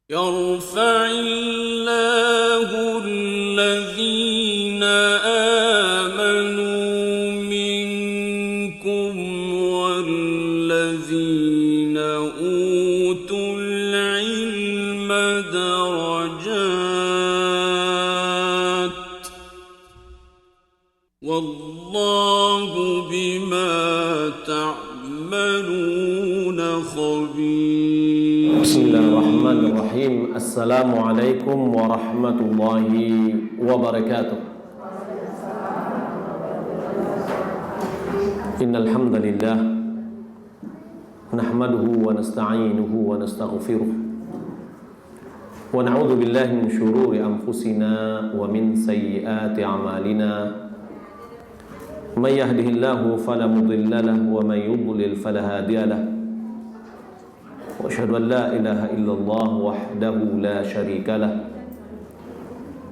يرفع الله الذين آمنوا منكم والذين أوتوا العلم درجات والله بما تعملون خبير. بسم الله الرحمن الرحيم. Assalamualaikum warahmatullahi wabarakatuh. Innal hamdalillah nahmaduhu wa nasta'inuhu wa nastaghfiruh wa na'udzu billahi min shururi anfusina wa min sayyiati a'malina. May yahdihillahu fala mudilla lahu wa may yudlil fala hadiya lahu. Wa asyhadu an la ilaha illallah wahdahu la syarika lah.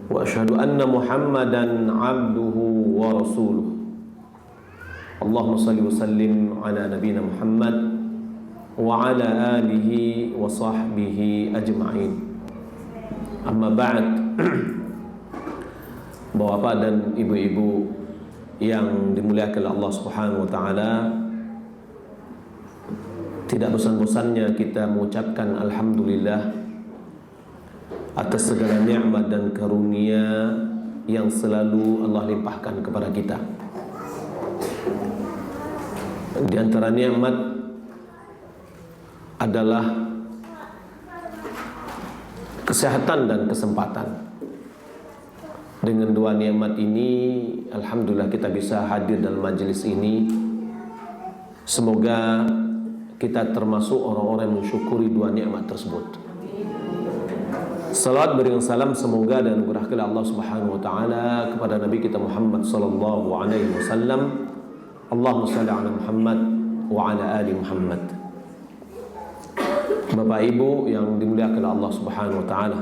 Wa asyhadu anna Muhammadan 'abduhu wa rasuluh. Allahumma shalli wa sallim ala nabiyyina Muhammad wa ala alihi wa sahbihi ajma'in. Amma ba'd. Bapak dan ibu-ibu yang dimuliakan Allah Subhanahu wa taala, tidak bosan-bosannya kita mengucapkan alhamdulillah atas segala nikmat dan karunia yang selalu Allah limpahkan kepada kita. Di antara nikmat adalah kesehatan dan kesempatan. Dengan dua nikmat ini, alhamdulillah kita bisa hadir dalam majelis ini. Semoga kita termasuk orang-orang yang mensyukuri dua nikmat tersebut. Salawat beriring salam semoga dan anugerah Allah Subhanahu wa taala kepada Nabi kita Muhammad sallallahu alaihi wasallam. Allahumma shalli ala Muhammad wa ala ali Muhammad. Bapak Ibu yang dimuliakan Allah Subhanahu wa taala.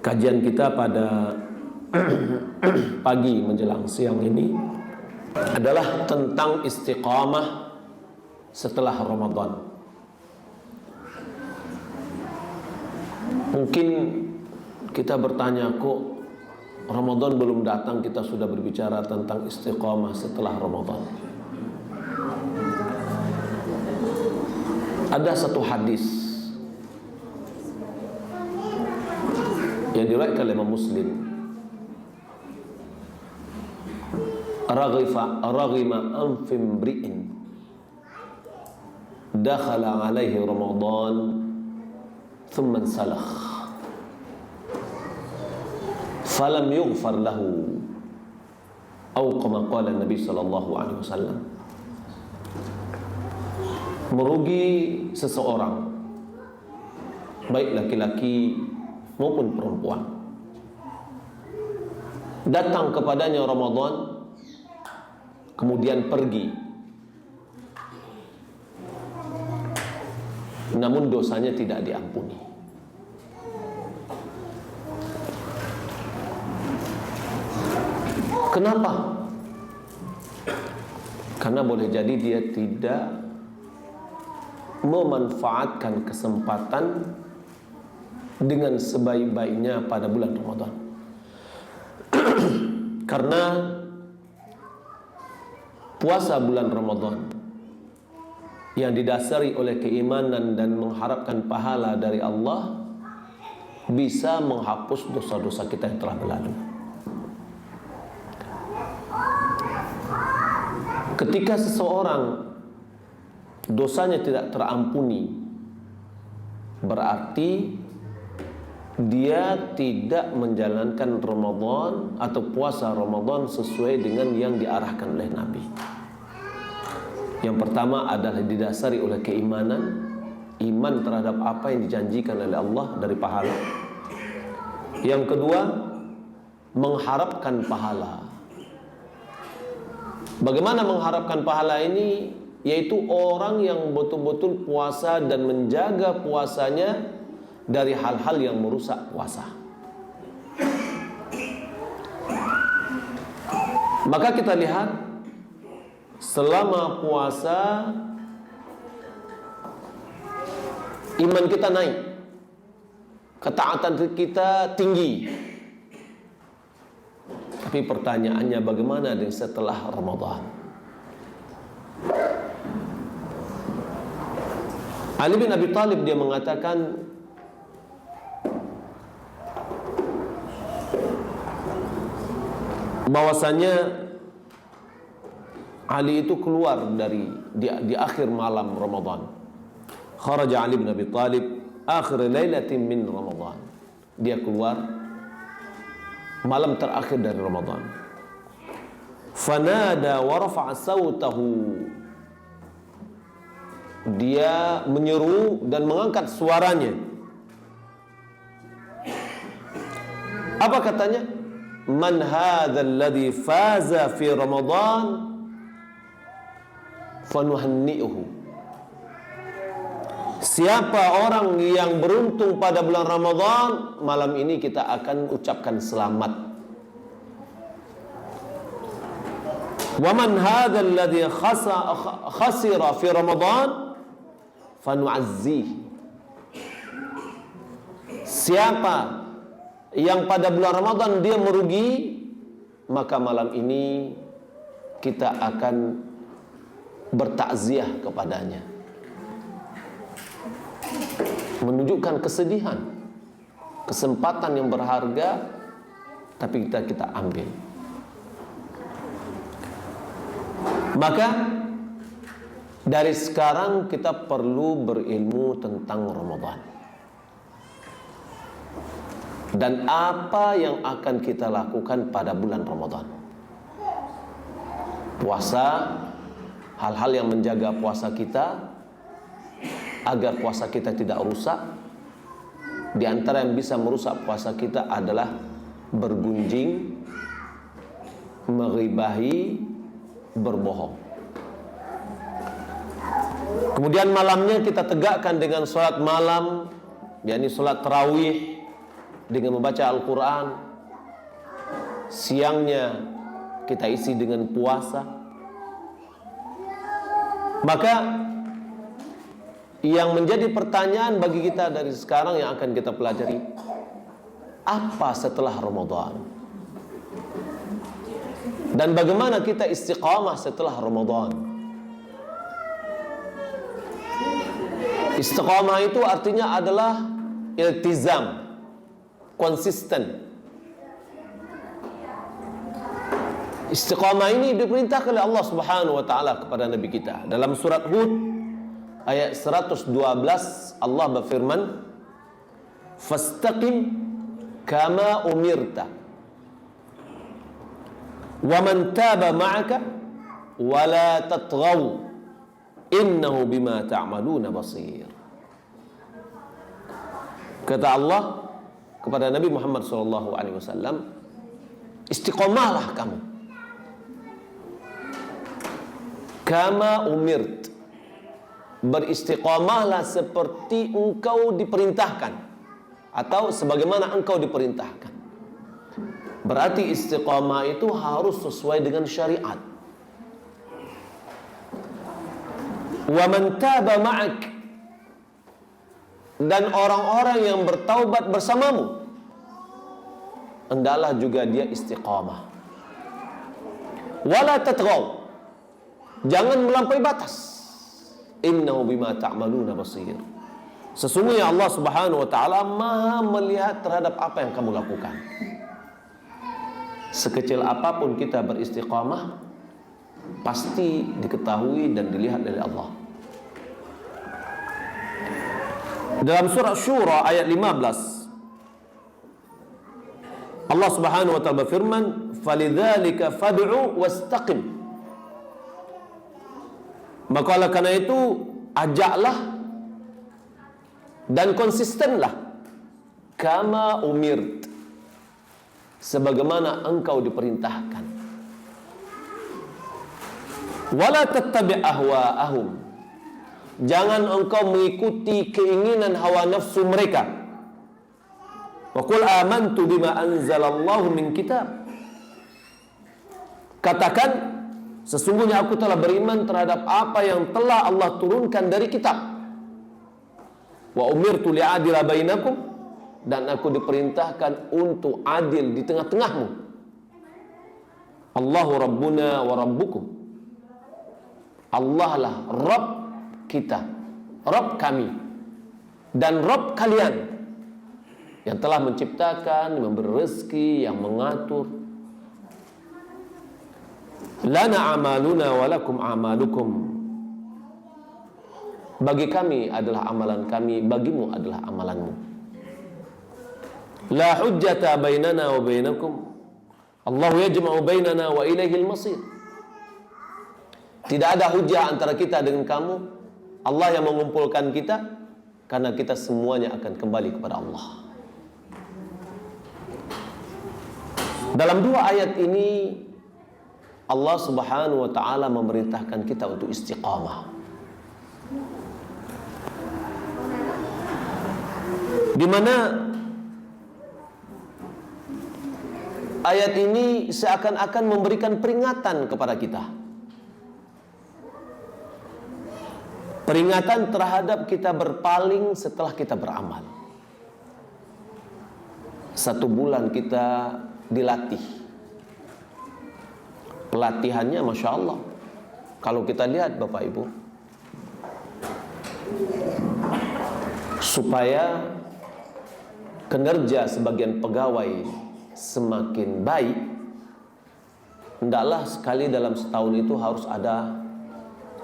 Kajian kita pada pagi menjelang siang ini adalah tentang istiqamah setelah Ramadan. Mungkin kita bertanya, kok Ramadan belum datang kita sudah berbicara tentang istiqamah setelah Ramadan. Ada satu hadis yang diriwayatkan oleh Imam Muslim. Raghima anfim bri'in dakhala alaihi Ramadan thumma salakh falam yughfar lahu aw kama qala Nabi sallallahu alaihi wasallam. Merugi seseorang, baik laki-laki maupun perempuan, datang kepadanya Ramadan kemudian pergi, namun dosanya tidak diampuni. Kenapa? Karena boleh jadi dia tidak memanfaatkan kesempatan dengan sebaik-baiknya pada bulan Ramadan. Karena puasa bulan Ramadan yang didasari oleh keimanan dan mengharapkan pahala dari Allah bisa menghapus dosa-dosa kita yang telah berlalu. Ketika seseorang dosanya tidak terampuni, berarti dia tidak menjalankan Ramadan atau puasa Ramadan sesuai dengan yang diarahkan oleh Nabi. Yang pertama adalah didasari oleh keimanan, iman terhadap apa yang dijanjikan oleh Allah dari pahala. Yang kedua, mengharapkan pahala. Bagaimana mengharapkan pahala ini? Yaitu orang yang betul-betul puasa dan menjaga puasanya dari hal-hal yang merusak puasa. Maka kita lihat selama puasa iman kita naik, ketaatan kita tinggi. Tapi pertanyaannya, bagaimana dengan setelah Ramadan? Ali bin Abi Thalib dia mengatakan, bahwasanya Ali itu keluar di akhir malam Ramadan. Kharaja Ali bin Abi Thalib akhir lailatin min Ramadan. Dia keluar malam terakhir dari Ramadan. Fanada wa rafa'a sautahu. Dia menyeru dan mengangkat suaranya. Apa katanya? Man hadzal ladzi faza fi Ramadan fanuhanni'uhu. Siapa orang yang beruntung pada bulan Ramadan, malam ini kita akan ucapkan selamat. Wa man hadzal ladzi khasira fi Ramadan fanu'azzih. Siapa yang pada bulan Ramadan dia merugi, maka malam ini kita akan bertakziah kepadanya. Menunjukkan kesedihan, kesempatan yang berharga, tapi kita ambil. Maka dari sekarang kita perlu berilmu tentang Ramadan dan apa yang akan kita lakukan pada bulan Ramadan. Puasa, hal-hal yang menjaga puasa kita agar puasa kita tidak rusak. Di antara yang bisa merusak puasa kita adalah bergunjing, menghibahi, berbohong. Kemudian malamnya kita tegakkan dengan sholat malam, yakni sholat tarawih dengan membaca Al-Quran. Siangnya kita isi dengan puasa. Maka yang menjadi pertanyaan bagi kita dari sekarang yang akan kita pelajari, apa setelah Ramadan? Dan bagaimana kita istiqamah setelah Ramadan? Istiqamah itu artinya adalah iltizam, konsisten. Istiqamah ini diperintahkan oleh Allah Subhanahu wa taala kepada nabi kita. Dalam surat Hud ayat 112 Allah berfirman, "Fastaqim kama umirta wa man taba ma'aka wa la tatghaw innahu bima ta'maluna basir." Kata Allah kepada Nabi Muhammad SAW, istiqomahlah kamu kama umirt, beristiqomahlah seperti engkau diperintahkan atau sebagaimana engkau diperintahkan. Berarti istiqomah itu harus sesuai dengan syariat. Wa man taba ma'ak, dan orang-orang yang bertaubat bersamamu, hendaklah juga dia istiqamah. Wala tatghaw, jangan melampaui batas. Innahu bima ta'maluna basir. Sesungguhnya Allah Subhanahu wa taala Maha melihat terhadap apa yang kamu lakukan. Sekecil apapun kita beristiqamah, pasti diketahui dan dilihat oleh Allah. Dalam surah Syura ayat 15, Allah Subhanahu wa taala berfirman, "Falidzalika fad'u wastaqim." Maka oleh karena itu ajaklah dan konsistenlah kama umirt, sebagaimana engkau diperintahkan. Wala tattabi' ahwa'ahum, jangan engkau mengikuti keinginan hawa nafsu mereka. Wa qul amantu bima anzalallahu min kitab, katakan sesungguhnya aku telah beriman terhadap apa yang telah Allah turunkan dari kitab. Wa umirtu li'adila bainakum, dan aku diperintahkan untuk adil di tengah-tengahmu. Allahu Rabbuna wa Rabbukum. Allah lah Rabb kita, Rabb kami, dan Rabb kalian, yang telah menciptakan, memberi rezeki, yang mengatur. Lana amaluna wa lakum amalukum. Bagi kami adalah amalan kami, bagimu adalah amalanmu. La hujjata bainana wa bainakum. Allahu yajma'u bainana wa ilaihil masir. Tidak ada hujah antara kita dengan kamu. Allah yang mengumpulkan kita, karena kita semuanya akan kembali kepada Allah. Dalam dua ayat ini Allah Subhanahu wa ta'ala memerintahkan kita untuk istiqamah, di mana ayat ini seakan-akan memberikan peringatan kepada kita. Peringatan terhadap kita berpaling setelah kita beramal. 1 bulan kita dilatih. Pelatihannya Masya Allah, kalau kita lihat Bapak Ibu, supaya kinerja sebagian pegawai semakin baik, hendaklah sekali dalam setahun itu harus ada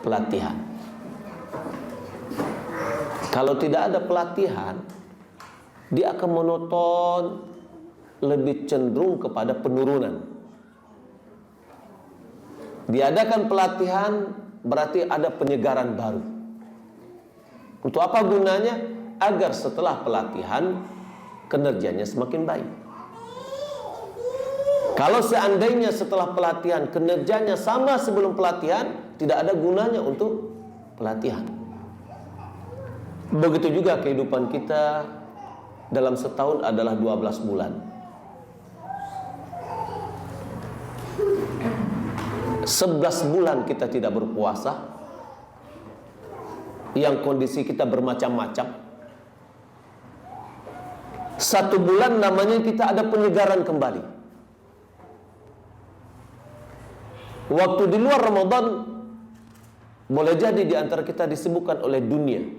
pelatihan. Kalau tidak ada pelatihan, dia akan monoton, lebih cenderung kepada penurunan. Diadakan pelatihan berarti ada penyegaran baru. Untuk apa gunanya? Agar setelah pelatihan kinerjanya semakin baik. Kalau seandainya setelah pelatihan kinerjanya sama sebelum pelatihan, tidak ada gunanya untuk pelatihan. Begitu juga kehidupan kita dalam setahun adalah 12 bulan. 11 bulan kita tidak berpuasa, yang kondisi kita bermacam-macam. 1 bulan namanya kita ada penyegaran kembali. Waktu di luar Ramadan boleh jadi di antara kita disibukkan oleh dunia.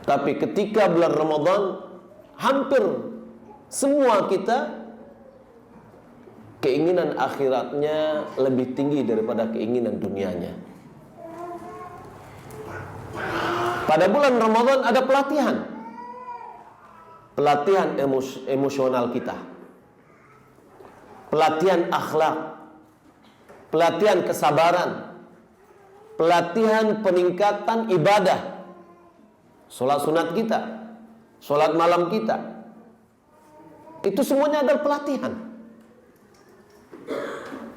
Tapi ketika bulan Ramadan, hampir semua kita keinginan akhiratnya lebih tinggi daripada keinginan dunianya. Pada bulan Ramadan ada pelatihan. Pelatihan emosional kita. Pelatihan akhlak. Pelatihan kesabaran. Pelatihan peningkatan ibadah. Sholat sunat kita, sholat malam kita, itu semuanya adalah pelatihan.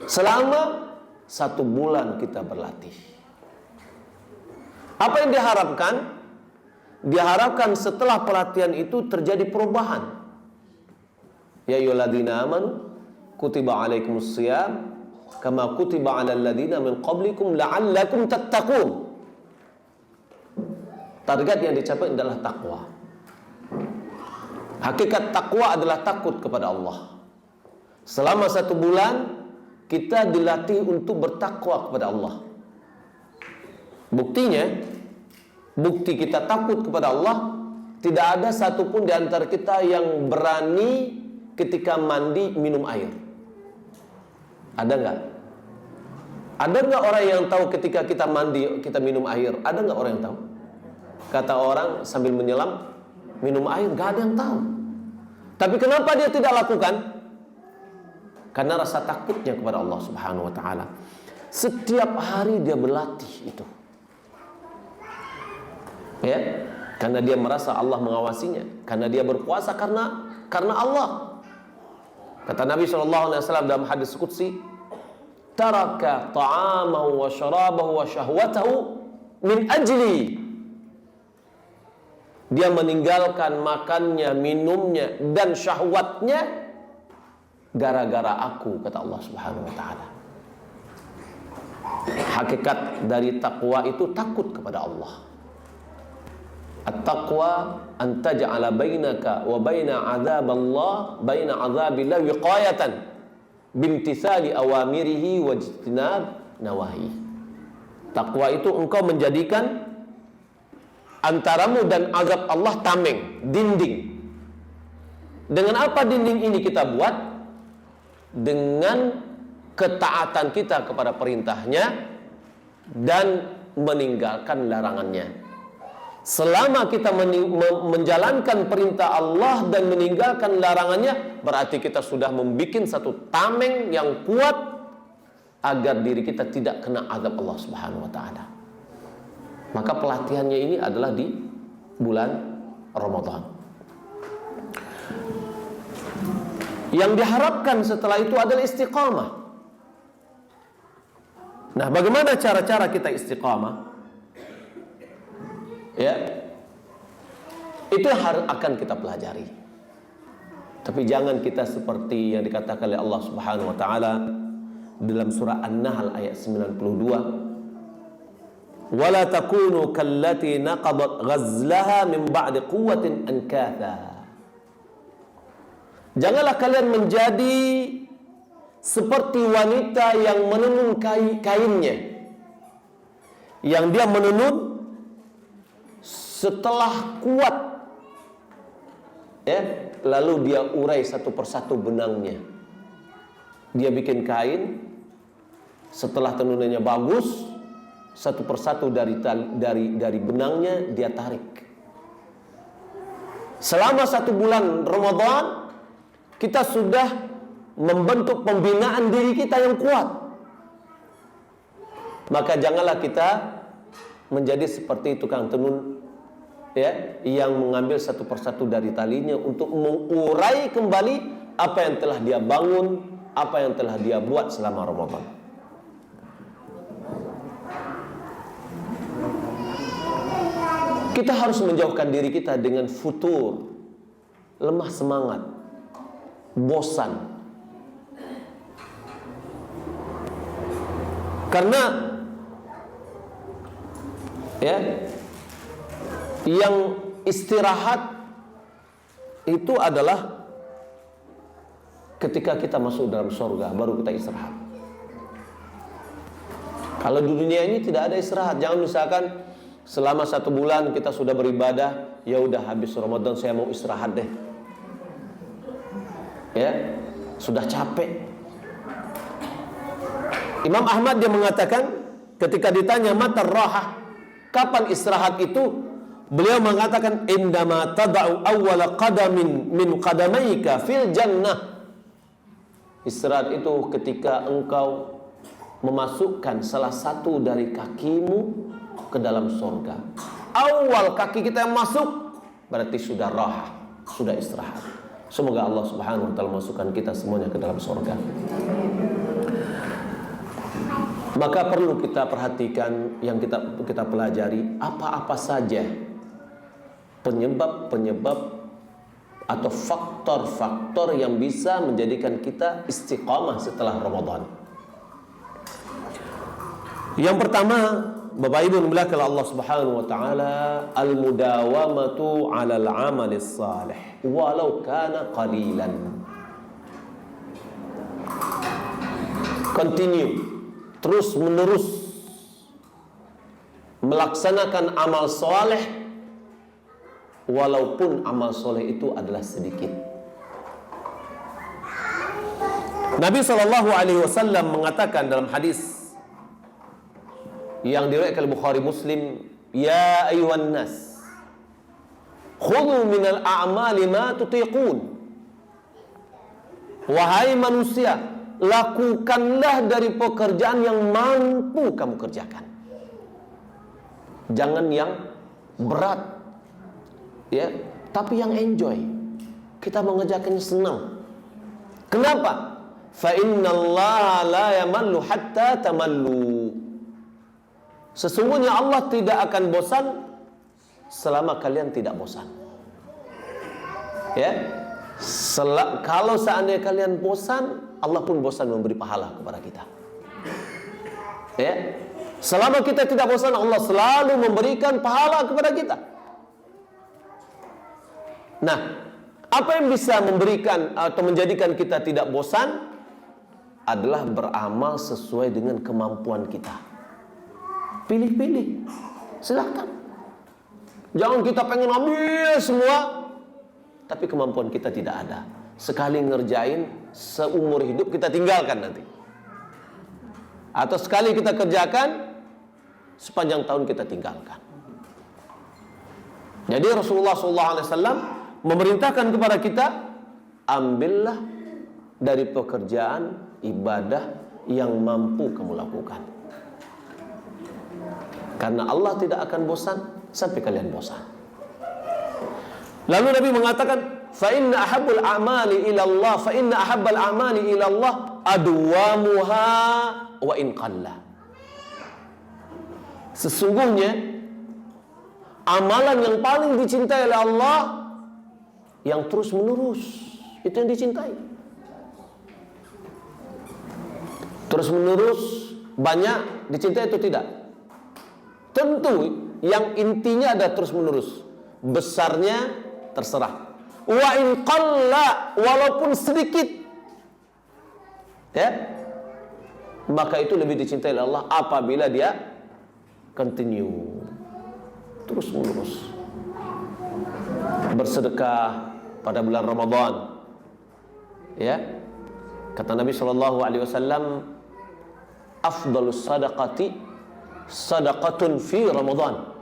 Selama 1 bulan kita berlatih. Apa yang diharapkan? Diharapkan setelah pelatihan itu terjadi perubahan. Ya ayyuhalladzina amanu kutiba alaikumusshiyam kama kutiba alal ladzina min qablikum la'allakum tattaqun. Target yang dicapai adalah takwa. Hakikat takwa adalah takut kepada Allah. Selama 1 bulan kita dilatih untuk bertakwa kepada Allah. Buktinya, bukti kita takut kepada Allah, tidak ada satupun di antara kita yang berani ketika mandi minum air. Ada nggak? Ada nggak orang yang tahu ketika kita mandi kita minum air? Ada nggak orang yang tahu? Kata orang sambil menyelam minum air, gak ada yang tahu. Tapi kenapa dia tidak lakukan? Karena rasa takutnya kepada Allah Subhanahu wa ta'ala. Setiap hari dia berlatih itu, ya, karena dia merasa Allah mengawasinya, karena dia berpuasa karena Allah. Kata Nabi SAW dalam hadis qudsi, taraka ta'amahu wa syarabahu wa syahwatahu min ajli. Dia meninggalkan makannya, minumnya, dan syahwatnya gara-gara aku, kata Allah Subhanahu wa ta'ala. Hakikat dari takwa itu takut kepada Allah. At-taqwa an taj'ala bainaka wa baina 'adzaballah baina 'adzabillah wiqayatan bimtithali awamirihi wa ijtinab nawahi. Takwa itu engkau menjadikan antaramu dan azab Allah tameng, dinding. Dengan apa dinding ini kita buat? Dengan ketaatan kita kepada perintahnya dan meninggalkan larangannya. Selama kita menjalankan perintah Allah dan meninggalkan larangannya, berarti kita sudah membuat satu tameng yang kuat agar diri kita tidak kena azab Allah Subhanahu wa taala. Maka pelatihannya ini adalah di bulan Ramadan. Yang diharapkan setelah itu adalah istiqamah. Nah, bagaimana cara-cara kita istiqamah? Ya, itu akan kita pelajari. Tapi jangan kita seperti yang dikatakan oleh Allah Subhanahu wa taala dalam surah An-Nahl ayat 92. Wala takunu kallati naqadat ghazlaha min ba'di quwwatin ankatha. Janganlah kalian menjadi seperti wanita yang menenun kainnya, yang dia menenun setelah kuat, ya, lalu dia urai satu persatu benangnya. Dia bikin kain, setelah tenunannya bagus, satu persatu dari benangnya dia tarik. Selama 1 bulan Ramadan kita sudah membentuk pembinaan diri kita yang kuat. Maka janganlah kita menjadi seperti tukang tenun, ya, yang mengambil satu persatu dari talinya untuk mengurai kembali apa yang telah dia bangun, apa yang telah dia buat selama Ramadan. Kita harus menjauhkan diri kita dengan futur, lemah semangat, bosan. Karena ya, yang istirahat itu adalah ketika kita masuk dalam surga, baru kita istirahat. Kalau di dunia ini tidak ada istirahat. Jangan misalkan selama 1 bulan kita sudah beribadah, ya udah habis Ramadan saya mau istirahat deh. Ya, sudah capek. Imam Ahmad dia mengatakan ketika ditanya mata rahah, kapan istirahat itu? Beliau mengatakan indama tada'u awwala qadamin min qadamaika fil jannah. Istirahat itu ketika engkau memasukkan salah satu dari kakimu ke dalam surga. Awal kaki kita yang masuk berarti sudah rahah, sudah istirahat. Semoga Allah Subhanahu wa taala masukkan kita semuanya ke dalam surga. Maka perlu kita perhatikan, yang kita pelajari apa-apa saja penyebab-penyebab atau faktor-faktor yang bisa menjadikan kita istiqamah setelah Ramadan. Yang pertama, Bapak Ibu dimuliakan Allah Subhanahu wa taala, al-mudawamatu 'alal 'amalis salih walau kana qalilan. Continue, terus menerus melaksanakan amal soleh walaupun amal soleh itu adalah sedikit. Nabi SAW mengatakan dalam hadis yang diriwayatkan oleh Bukhari Muslim, ya ayuhan nas khudhu minal a'mali ma tutiqun. Wahai manusia, lakukanlah dari pekerjaan yang mampu kamu kerjakan. Jangan yang berat, ya, tapi yang enjoy. Kita mengerjakannya senang. Kenapa? Fa innallaha la yamallu hatta tamallu. Sesungguhnya Allah tidak akan bosan selama kalian tidak bosan. Ya, kalau seandainya kalian bosan, Allah pun bosan memberi pahala kepada kita. Ya, selama kita tidak bosan, Allah selalu memberikan pahala kepada kita. Nah, apa yang bisa memberikan atau menjadikan kita tidak bosan adalah beramal sesuai dengan kemampuan kita. Pilih-pilih, silakan. Jangan kita pengen ambil semua, tapi kemampuan kita tidak ada. Sekali ngerjain, seumur hidup kita tinggalkan nanti. Atau sekali kita kerjakan, sepanjang tahun kita tinggalkan. Jadi Rasulullah SAW memerintahkan kepada kita, ambillah dari pekerjaan ibadah yang mampu kamu lakukan. Karena Allah tidak akan bosan sampai kalian bosan. Lalu Nabi mengatakan, fa inna ahabbal a'mali ila Allah, fa inna ahabbal a'mali ila Allah adwamuha wa in qalla. Sesungguhnya amalan yang paling dicintai oleh Allah yang terus menerus, itu yang dicintai. Terus menerus banyak dicintai atau tidak? Tentu yang intinya ada terus menerus. Besarnya terserah. Wa in qalla, walaupun sedikit, ya, maka itu lebih dicintai oleh Allah apabila dia continue, terus menerus. Bersedekah pada bulan Ramadan, ya, kata Nabi SAW, afdalus sadaqati sadaqatun fi Ramadan.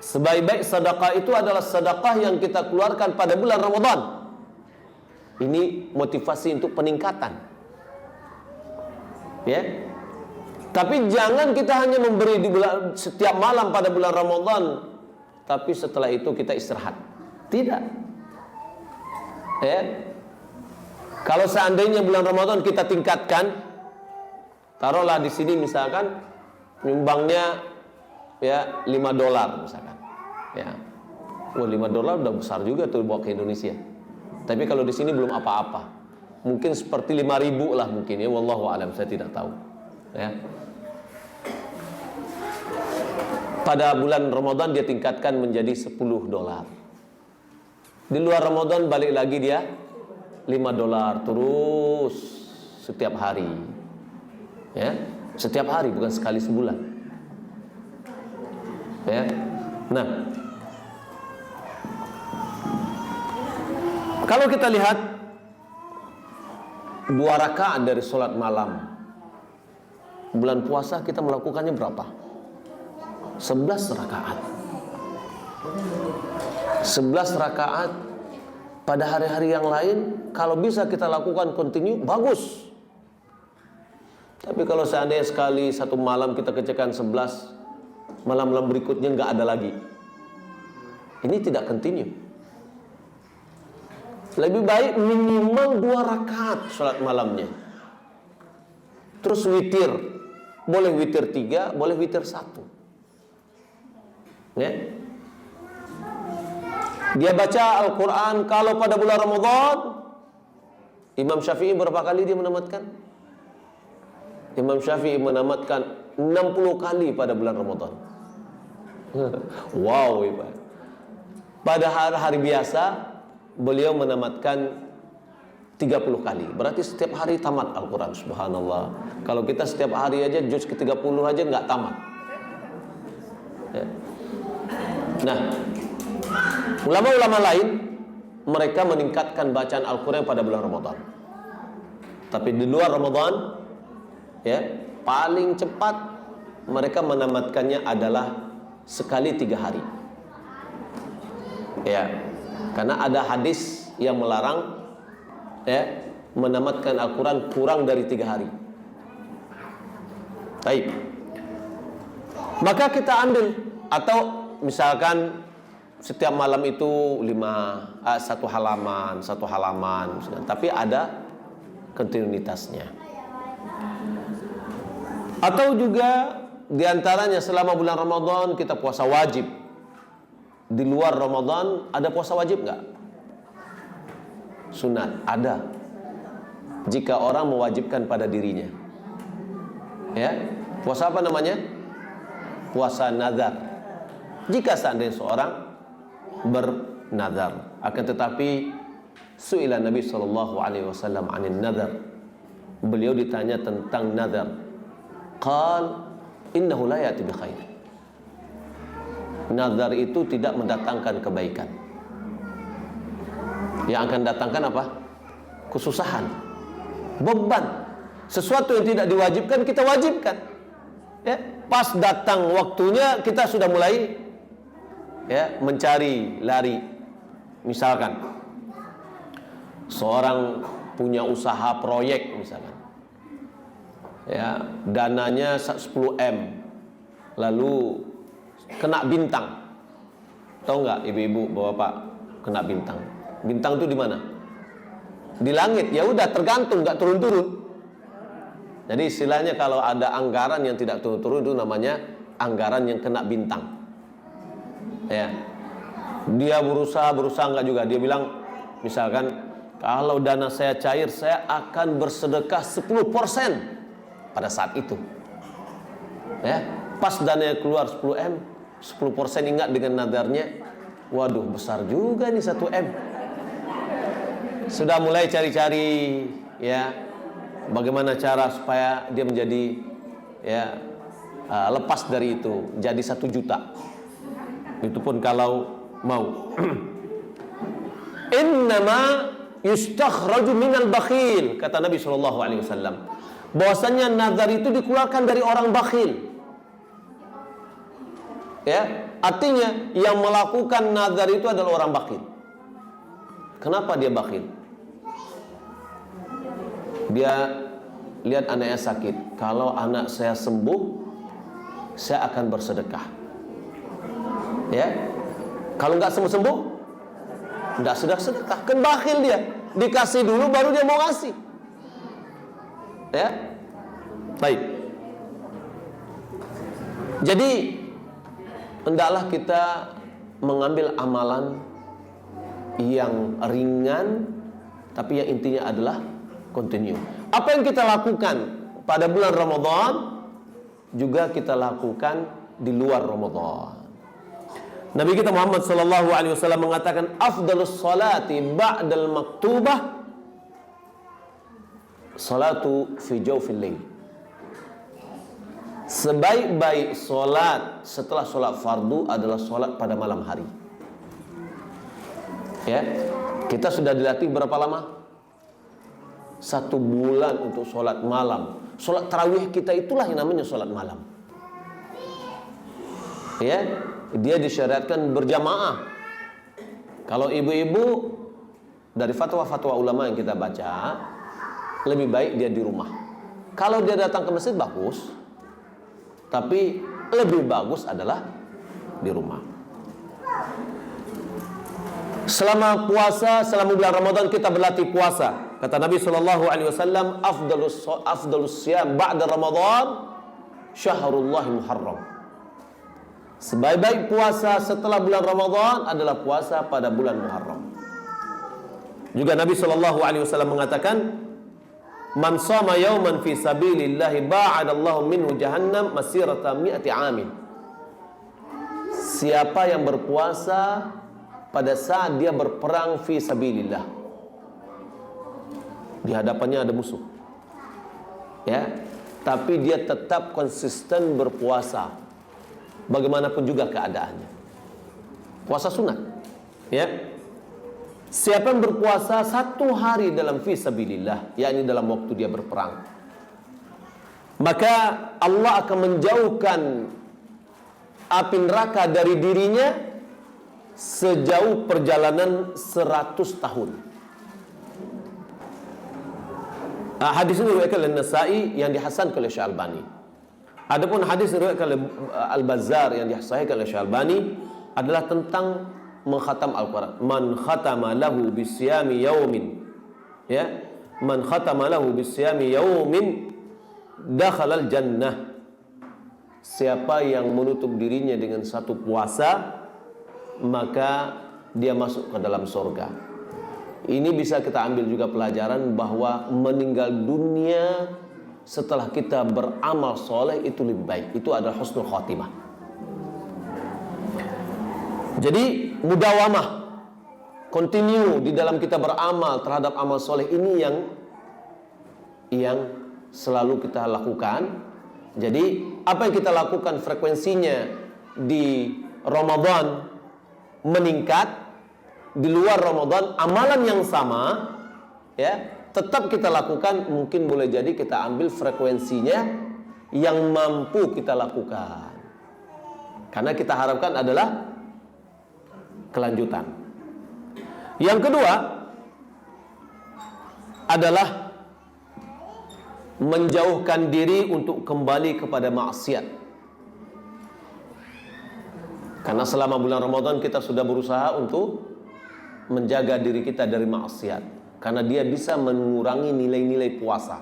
Sebaik-baik sedekah itu adalah sedekah yang kita keluarkan pada bulan Ramadan. Ini motivasi untuk peningkatan, ya. Tapi jangan kita hanya memberi di bulan, setiap malam pada bulan Ramadan, tapi setelah itu kita istirahat. Tidak, ya. Kalau seandainya bulan Ramadan kita tingkatkan, taruhlah di sini misalkan nyumbangnya ya $5 misalkan, ya. Wah, $5 udah besar juga tuh bawa ke Indonesia. Tapi kalau di sini belum apa-apa, mungkin seperti 5.000 lah mungkin, ya. Wallahu alam, saya tidak tahu, ya. Pada bulan Ramadan dia tingkatkan menjadi $10. Di luar Ramadan balik lagi dia $5 terus setiap hari, ya. Setiap hari, bukan sekali sebulan, ya. Nah, kalau kita lihat 2 rakaat dari sholat malam bulan puasa, kita melakukannya berapa? 11 rakaat. 11 rakaat pada hari-hari yang lain, kalau bisa kita lakukan continue, bagus. Tapi kalau seandainya sekali satu malam kita kerjakan 11, malam-malam berikutnya nggak ada lagi, ini tidak continue. Lebih baik minimal 2 rakaat sholat malamnya. Terus witir, boleh witir 3, boleh witir 1, ya. Dia baca Al-Quran kalau pada bulan Ramadan, Imam Syafi'i berapa kali dia menamatkan? Imam Syafi'i menamatkan 60 kali pada bulan Ramadan. Wow, Ibu. Pada hari-hari biasa beliau menamatkan 30 kali. Berarti setiap hari tamat Al-Quran. Subhanallah. Kalau kita setiap hari aja juz ke-30 aja nggak tamat, ya. Nah, ulama-ulama lain mereka meningkatkan bacaan Al-Quran pada bulan Ramadan. Tapi di luar Ramadan, ya, paling cepat mereka menamatkannya adalah sekali 3 hari, ya. Karena ada hadis yang melarang, ya, menamatkan Al-Quran kurang dari 3 hari. Baik, maka kita ambil, atau misalkan setiap malam itu 1 halaman, tapi ada kontinuitasnya. Atau juga diantaranya selama bulan Ramadan kita puasa wajib. Di luar Ramadan ada puasa wajib nggak? Sunat ada, jika orang mewajibkan pada dirinya, ya. Puasa apa namanya? Puasa nazar. Jika seandainya seorang nazar. Akan tetapi su'ila Nabi sallallahu alaihi wasallam 'anil nazar. Beliau ditanya tentang nazar. Qal innahu la ya'ti bi khair. Nazar itu tidak mendatangkan kebaikan. Yang akan datangkan apa? Kesusahan, beban. Sesuatu yang tidak diwajibkan kita wajibkan. Ya, pas datang waktunya kita sudah mulai mencari lari. Misalkan seorang punya usaha proyek misalkan, dananya 10M, lalu kena bintang. Tahu nggak ibu-ibu, bapak, kena bintang? Bintang itu di mana? Di langit. Ya udah, tergantung, nggak turun-turun. Jadi istilahnya kalau ada anggaran yang tidak turun-turun itu namanya anggaran yang kena bintang. Ya, dia berusaha nggak juga. Dia bilang, misalkan kalau dana saya cair, saya akan bersedekah 10% pada saat itu. Ya, pas dananya keluar 10M, 10% ingat dengan nadarnya, waduh besar juga nih 1M. Sudah mulai cari-cari bagaimana cara supaya dia menjadi lepas dari itu, jadi 1 juta. Itu pun kalau mau. Innama yustakhraju minal bakhil, kata Nabi sallallahu alaihi wasallam. Bahwasanya nazar itu dikeluarkan dari orang bakhil. Ya, artinya yang melakukan nazar itu adalah orang bakhil. Kenapa dia bakhil? Dia lihat anaknya sakit. Kalau anak saya sembuh, saya akan bersedekah. Ya, kalau nggak sembuh, nggak sedekah. Kan bakhil dia. Dikasih dulu baru dia mau ngasih. Ya, baik. Jadi hendaklah kita mengambil amalan yang ringan, tapi yang intinya adalah continue. Apa yang kita lakukan pada bulan Ramadan juga kita lakukan di luar Ramadan. Nabi kita Muhammad sallallahu alaihi wasallam mengatakan afdalus salati ba'dal maktubah salatu fi jawfil lail. Sebaik-baik solat setelah solat fardu adalah solat pada malam hari. Ya, kita sudah dilatih berapa lama? 1 bulan untuk solat malam. Solat tarawih kita itulah yang namanya solat malam. Ya, dia disyariatkan berjamaah. Kalau ibu-ibu, dari fatwa-fatwa ulama yang kita baca, lebih baik dia di rumah. Kalau dia datang ke masjid bagus, tapi lebih bagus adalah di rumah. Selama puasa, selama bulan Ramadan kita berlatih puasa. Kata Nabi sallallahu alaihi wasallam, afdalus siyam ba'da Ramadan syahrullah muharram. Sebaik-baik puasa setelah bulan Ramadan adalah puasa pada bulan Muharram. Juga Nabi sallallahu alaihi wasallam mengatakan, man shama yawman fi sabilillah ba'adallahu minhu jahannam masirata mi'ati amin. Siapa yang berpuasa pada saat dia berperang fi sabilillah, di hadapannya ada musuh, ya, tapi dia tetap konsisten berpuasa bagaimanapun juga keadaannya. Puasa sunat, ya. Siapa yang berpuasa 1 hari dalam fi sabilillah, yakni dalam waktu dia berperang, maka Allah akan menjauhkan api neraka dari dirinya sejauh perjalanan 100 tahun. Hadis ini diriwayatkan oleh Nasa'i yang dihasankan oleh Syekh Albani. Adapun hadis diriwayatkan oleh Al-Bazzar yang disahihkan oleh Syekh Albani adalah tentang mengkhatam Al-Quran. Man khatama lahu bisyami yaumin, ya, man khatama lahu bisyami yaumin dakhalal jannah. Siapa yang menutup dirinya dengan 1 puasa, maka dia masuk ke dalam surga. Ini bisa kita ambil juga pelajaran bahwa meninggal dunia setelah kita beramal soleh itu lebih baik. Itu adalah husnul khotimah. Jadi mudawamah, continue di dalam kita beramal terhadap amal soleh ini yang selalu kita lakukan. Jadi apa yang kita lakukan frekuensinya di Ramadan meningkat, di luar Ramadan amalan yang sama ya tetap kita lakukan, mungkin boleh jadi kita ambil frekuensinya yang mampu kita lakukan. Karena kita harapkan adalah kelanjutan. Yang kedua adalah menjauhkan diri untuk kembali kepada maksiat. Karena selama bulan Ramadan kita sudah berusaha untuk menjaga diri kita dari maksiat. Karena dia bisa mengurangi nilai-nilai puasa.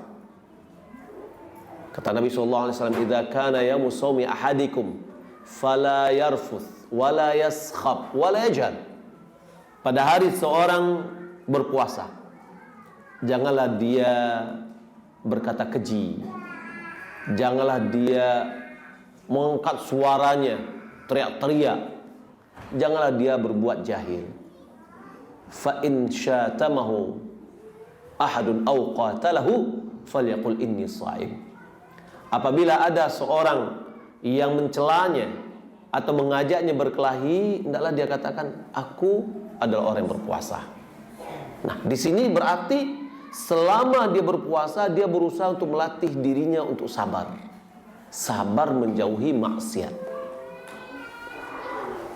Kata Nabi SAW, "Idza kana yaum shaumi ahadikum fala yarfuth wala yaskhab wala yajhal." Pada hari seorang berpuasa, janganlah dia berkata keji, janganlah dia mengangkat suaranya, teriak-teriak, janganlah dia berbuat jahil. Fa in syatamahu ahadun aw qatalahu falyaqul inni shaim. Apabila ada seorang yang mencelanya atau mengajaknya berkelahi, hendaklah dia katakan, aku adalah orang yang berpuasa. Nah, di sini berarti selama dia berpuasa, dia berusaha untuk melatih dirinya untuk sabar. Sabar menjauhi maksiat.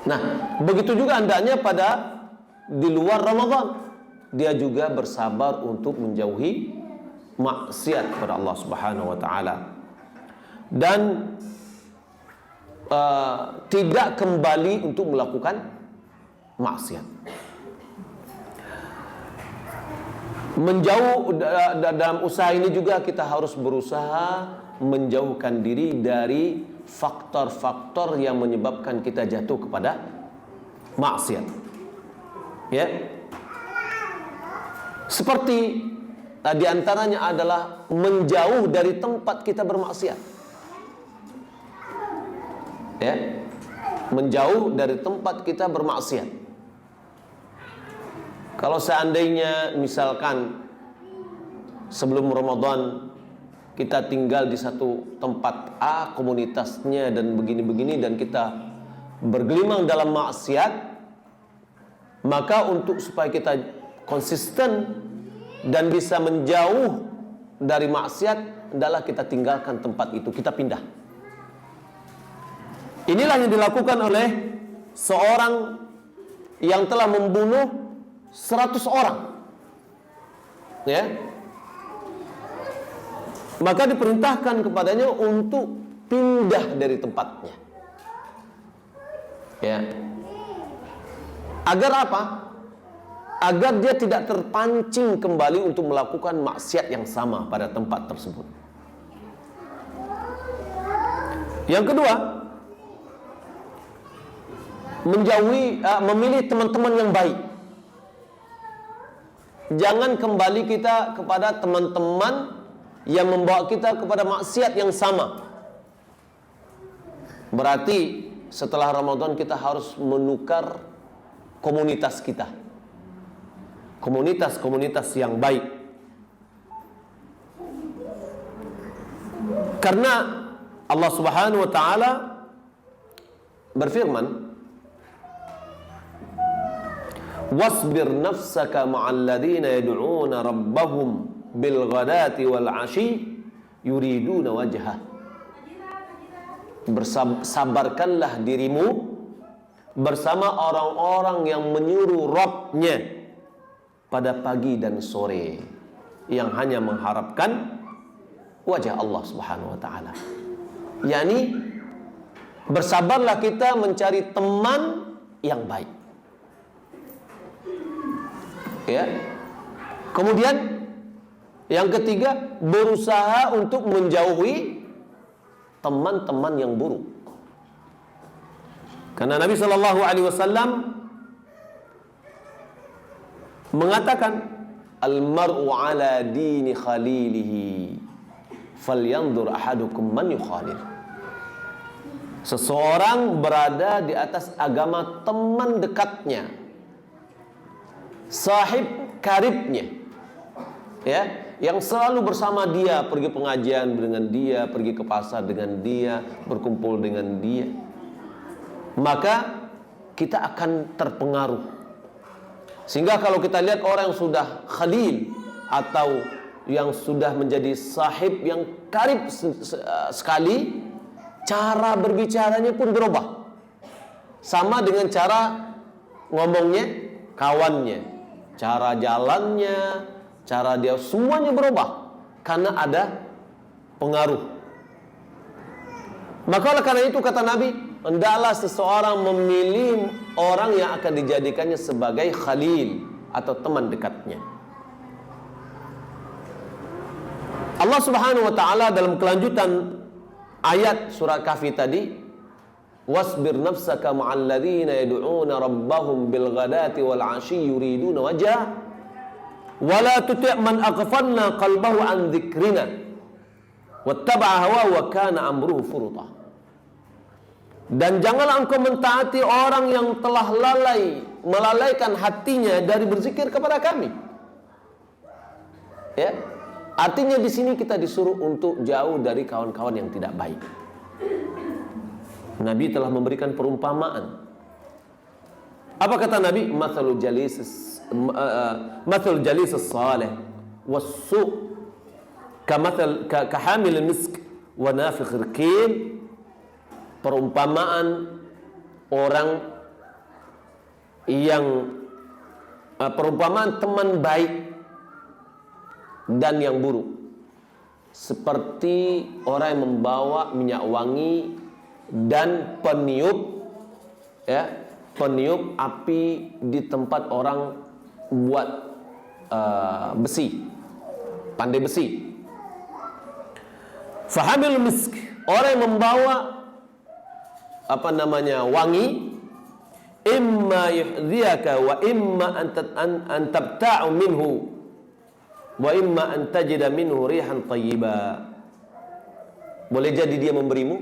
Nah, begitu juga hendaknya pada di luar Ramadan, dia juga bersabar untuk menjauhi maksiat kepada Allah Subhanahu wa taala. Dan tidak kembali untuk melakukan maksiat. Menjauh dalam usaha ini juga kita harus berusaha menjauhkan diri dari faktor-faktor yang menyebabkan kita jatuh kepada maksiat. Ya. Seperti di antaranya adalah menjauh dari tempat kita bermaksiat. Ya. Menjauh dari tempat kita bermaksiat. Kalau seandainya misalkan sebelum Ramadan kita tinggal di satu tempat A, komunitasnya dan begini-begini, dan kita bergelimang dalam maksiat, maka untuk supaya kita konsisten dan bisa menjauh dari maksiat, adalah kita tinggalkan tempat itu, kita pindah. Inilah yang dilakukan oleh seorang yang telah membunuh 100 orang. Ya. Maka diperintahkan kepadanya untuk pindah dari tempatnya. Ya. Agar apa? Agar dia tidak terpancing kembali untuk melakukan maksiat yang sama pada tempat tersebut. Yang kedua, memilih teman-teman yang baik. Jangan kembali kita kepada teman-teman yang membawa kita kepada maksiat yang sama. Berarti setelah Ramadan kita harus menukar komunitas kita. Komunitas-komunitas yang baik. Karena Allah Subhanahu wa taala berfirman, "Wasbir nafsaka ma'al ladzina yad'una rabbahum bil ghadati wal 'ashi yuriduna wajhah." Bersabarkanlah dirimu bersama orang-orang yang menyuruh Rabb-nya pada pagi dan sore, yang hanya mengharapkan wajah Allah Subhanahu wa taala. Yani bersabarlah kita mencari teman yang baik. Ya. Kemudian yang ketiga, berusaha untuk menjauhi teman-teman yang buruk. Karena Nabi Shallallahu Alaihi Wasallam mengatakan, "Al-mar'u ala dini khalilihi, falyanzur ahadukum man yukhalil." Seseorang berada di atas agama teman dekatnya. sahib karibnya, ya, yang selalu bersama dia, pergi pengajian dengan dia, pergi ke pasar dengan dia, berkumpul dengan dia, maka kita akan terpengaruh. Sehingga kalau kita lihat orang yang sudah khalil atau yang sudah menjadi sahib yang karib sekali, cara berbicaranya pun berubah. Sama dengan cara ngomongnya, kawannya, cara jalannya, cara dia, semuanya berubah karena ada pengaruh. Maka oleh karena itu kata Nabi, hendaklah seseorang memilih orang yang akan dijadikannya sebagai khalil atau teman dekatnya. Allah Subhanahu wa taala dalam kelanjutan ayat surat Kahfi tadi, wasbir nafsaka ma'al ladzina yad'una rabbahum bil ghadati wal 'ashyi yuriduna wajha wa la tuti' man aghfalna qalbahu an dzikrina wattaba'a hawa wa kana amruhu furuta. Dan janganlah engkau mentaati orang yang telah melalaikan hatinya dari berzikir kepada kami. Ya, artinya di sini kita disuruh untuk jauh dari kawan-kawan yang tidak baik. Nabi telah memberikan perumpamaan. Apa kata Nabi? Mathalul jalis salih was-su' kahamil misk wa nafikhir kil. Perumpamaan orang yang perumpamaan teman baik dan yang buruk, seperti orang yang membawa minyak wangi dan peniup, ya, peniup api di tempat orang buat besi, pandai besi. Fahamil misk, orang yang membawa wangi, imma yuhdhiyaka wa imma an tabta'u minhu wa imma an tajida minhu rihan thayyiba. Boleh jadi dia memberimu,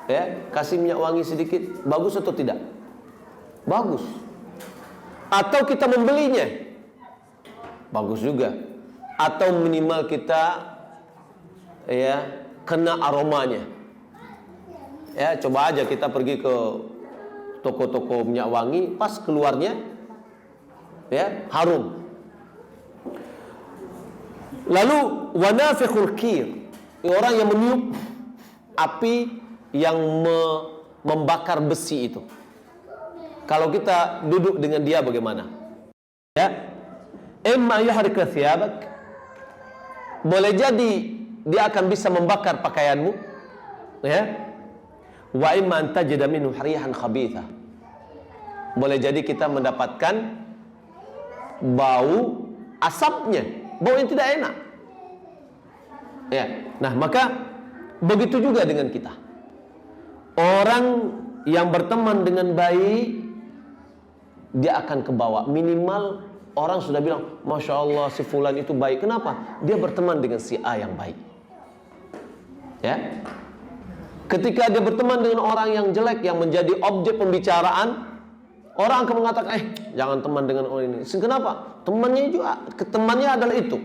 ya, kasih minyak wangi sedikit, bagus atau tidak? Bagus. Atau kita membelinya, bagus juga. Atau minimal kita, ya, kena aromanya. Ya, coba aja kita pergi ke toko-toko minyak wangi, pas keluarnya, ya, harum. Lalu wanafikhul kir, orang yang meniup api yang membakar besi itu. Kalau kita duduk dengan dia bagaimana? Ya, imma yahrika thiyabak, boleh jadi dia akan bisa membakar pakaianmu, ya. Wa imma an tajida minhu rihan khabithah, boleh jadi kita mendapatkan bau asapnya, bau yang tidak enak, ya. Nah, maka begitu juga dengan kita. Orang yang berteman dengan baik, dia akan kebawa. Minimal orang sudah bilang, Masya Allah si fulan itu baik. Kenapa? Dia berteman dengan si A yang baik, ya. Ketika dia berteman dengan orang yang jelek, yang menjadi objek pembicaraan, orang akan mengatakan, jangan teman dengan orang ini. Kenapa? Temannya adalah itu.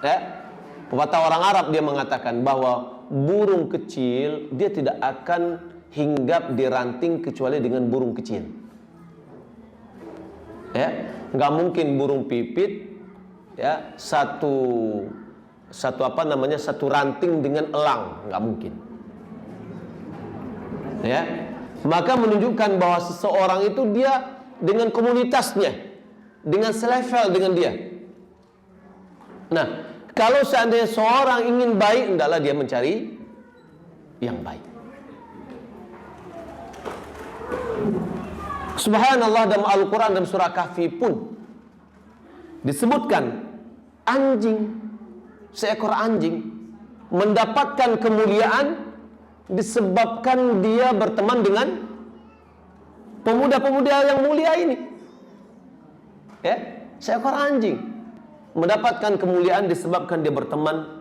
Ya, pepatah orang Arab dia mengatakan bahwa burung kecil dia tidak akan hinggap di ranting kecuali dengan burung kecil. Ya, nggak mungkin burung pipit, ya, satu ranting dengan elang, nggak mungkin. Ya, maka menunjukkan bahwa seseorang itu dia dengan komunitasnya, dengan selevel dengan dia. Nah, kalau seandainya seorang ingin baik, hendaklah dia mencari yang baik. Subhanallah, dalam Al-Quran dalam surah Kahfi pun disebutkan anjing, seekor anjing mendapatkan kemuliaan disebabkan dia berteman dengan pemuda-pemuda yang mulia ini. Ya, seekor anjing mendapatkan kemuliaan disebabkan dia berteman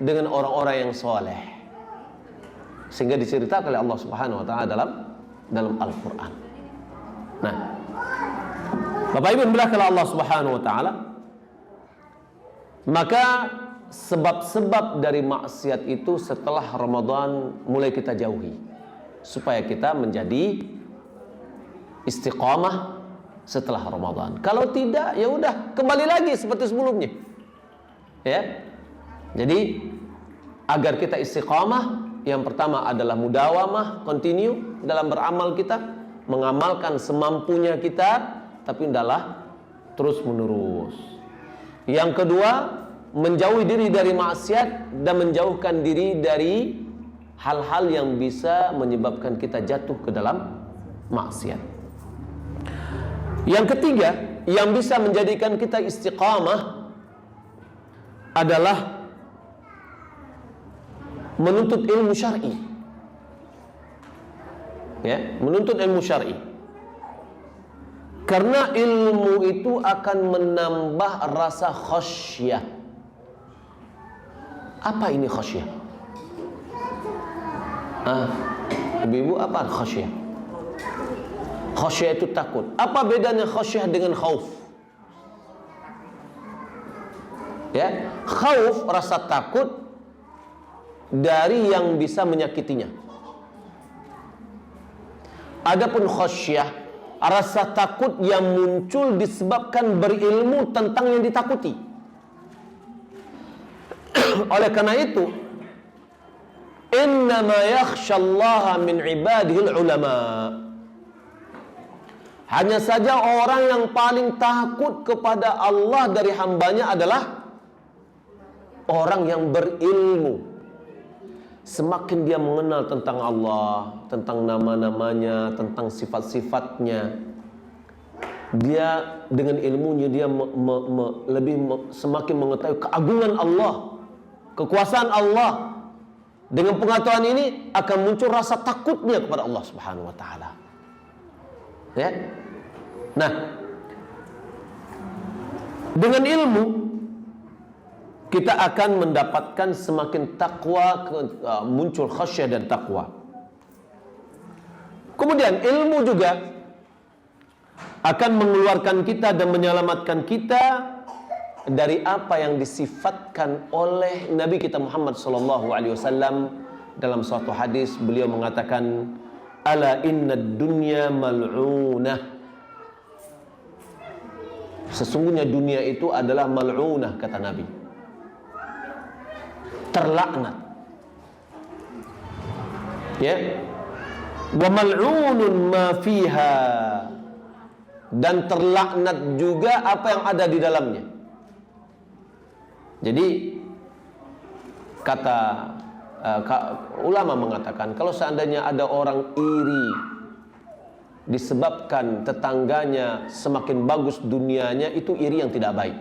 dengan orang-orang yang soleh. Sehingga diceritakan oleh Allah Subhanahu wa taala dalam Al-Quran. Nah, Bapak Ibu berkata Allah Subhanahu wa taala, maka sebab-sebab dari maksiat itu setelah Ramadan mulai kita jauhi, supaya kita menjadi istiqamah setelah Ramadan. Kalau tidak, ya udah kembali lagi seperti sebelumnya. Ya. Jadi agar kita istiqamah, yang pertama adalah mudawamah, continue dalam beramal kita, mengamalkan semampunya kita, tapi hendaklah terus menerus. Yang kedua, menjauhi diri dari maksiat dan menjauhkan diri dari hal-hal yang bisa menyebabkan kita jatuh ke dalam maksiat. Yang ketiga, yang bisa menjadikan kita istiqamah adalah menuntut ilmu syar'i. Ya, menuntut ilmu syar'i. Karena ilmu itu akan menambah rasa khasyah. Apa ini khasyah? Ibu-ibu, apa khasyah? Khasyah itu takut. Apa bedanya khasyah dengan khauf? Ya, khauf rasa takut dari yang bisa menyakitinya. Adapun khasyah rasa takut yang muncul disebabkan berilmu tentang yang ditakuti. Oleh karena itu, innama yakhsyallaha min ibadihil ulama. Hanya saja orang yang paling takut kepada Allah dari hambanya adalah orang yang berilmu. Semakin dia mengenal tentang Allah, tentang nama-namanya, tentang sifat-sifatnya, dia dengan ilmunya dia semakin mengetahui keagungan Allah, kekuasaan Allah. Dengan pengetahuan ini akan muncul rasa takutnya kepada Allah Subhanahu wa taala. Ya. Nah, dengan ilmu kita akan mendapatkan semakin takwa, muncul khasyah dan takwa. Kemudian ilmu juga akan mengeluarkan kita dan menyelamatkan kita dari apa yang disifatkan oleh Nabi kita Muhammad SAW. Dalam suatu hadis beliau mengatakan, ala inna dunya mal'unah. Sesungguhnya dunia itu adalah mal'unah, kata Nabi, terlaknat. Ya, wa mal'unun ma fiha, dan terlaknat juga apa yang ada di dalamnya. Jadi kata ulama mengatakan, kalau seandainya ada orang iri disebabkan tetangganya semakin bagus dunianya, itu iri yang tidak baik.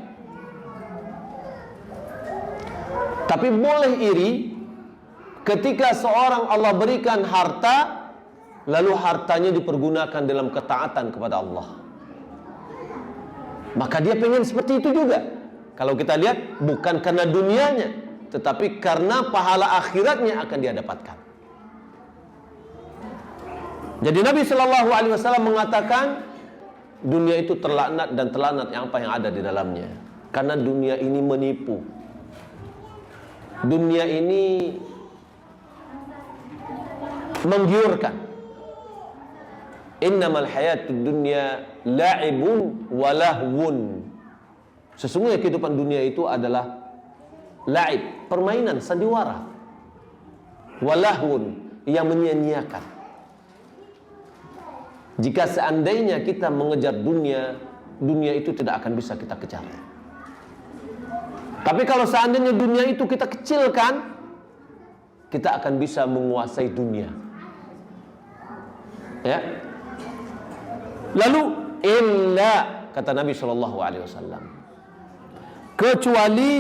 Tapi boleh iri ketika seorang Allah berikan harta, lalu hartanya dipergunakan dalam ketaatan kepada Allah. Maka dia pengen seperti itu juga. Kalau kita lihat, bukan karena dunianya, tetapi karena pahala akhiratnya akan dia dapatkan. Jadi Nabi SAW mengatakan, dunia itu terlaknat dan terlaknat yang apa yang ada di dalamnya. Karena dunia ini menipu. Dunia ini menggiurkan. Innamal hayatud dunya la'ibun wa lahwun. Sesungguhnya kehidupan dunia itu adalah la'ib, permainan, sandiwara. Wa lahwun, yang menyia-nyiakan. Jika seandainya kita mengejar dunia, dunia itu tidak akan bisa kita kejar. Tapi kalau seandainya dunia itu kita kecilkan, kita akan bisa menguasai dunia. Ya. Lalu illa, kata Nabi SAW, kecuali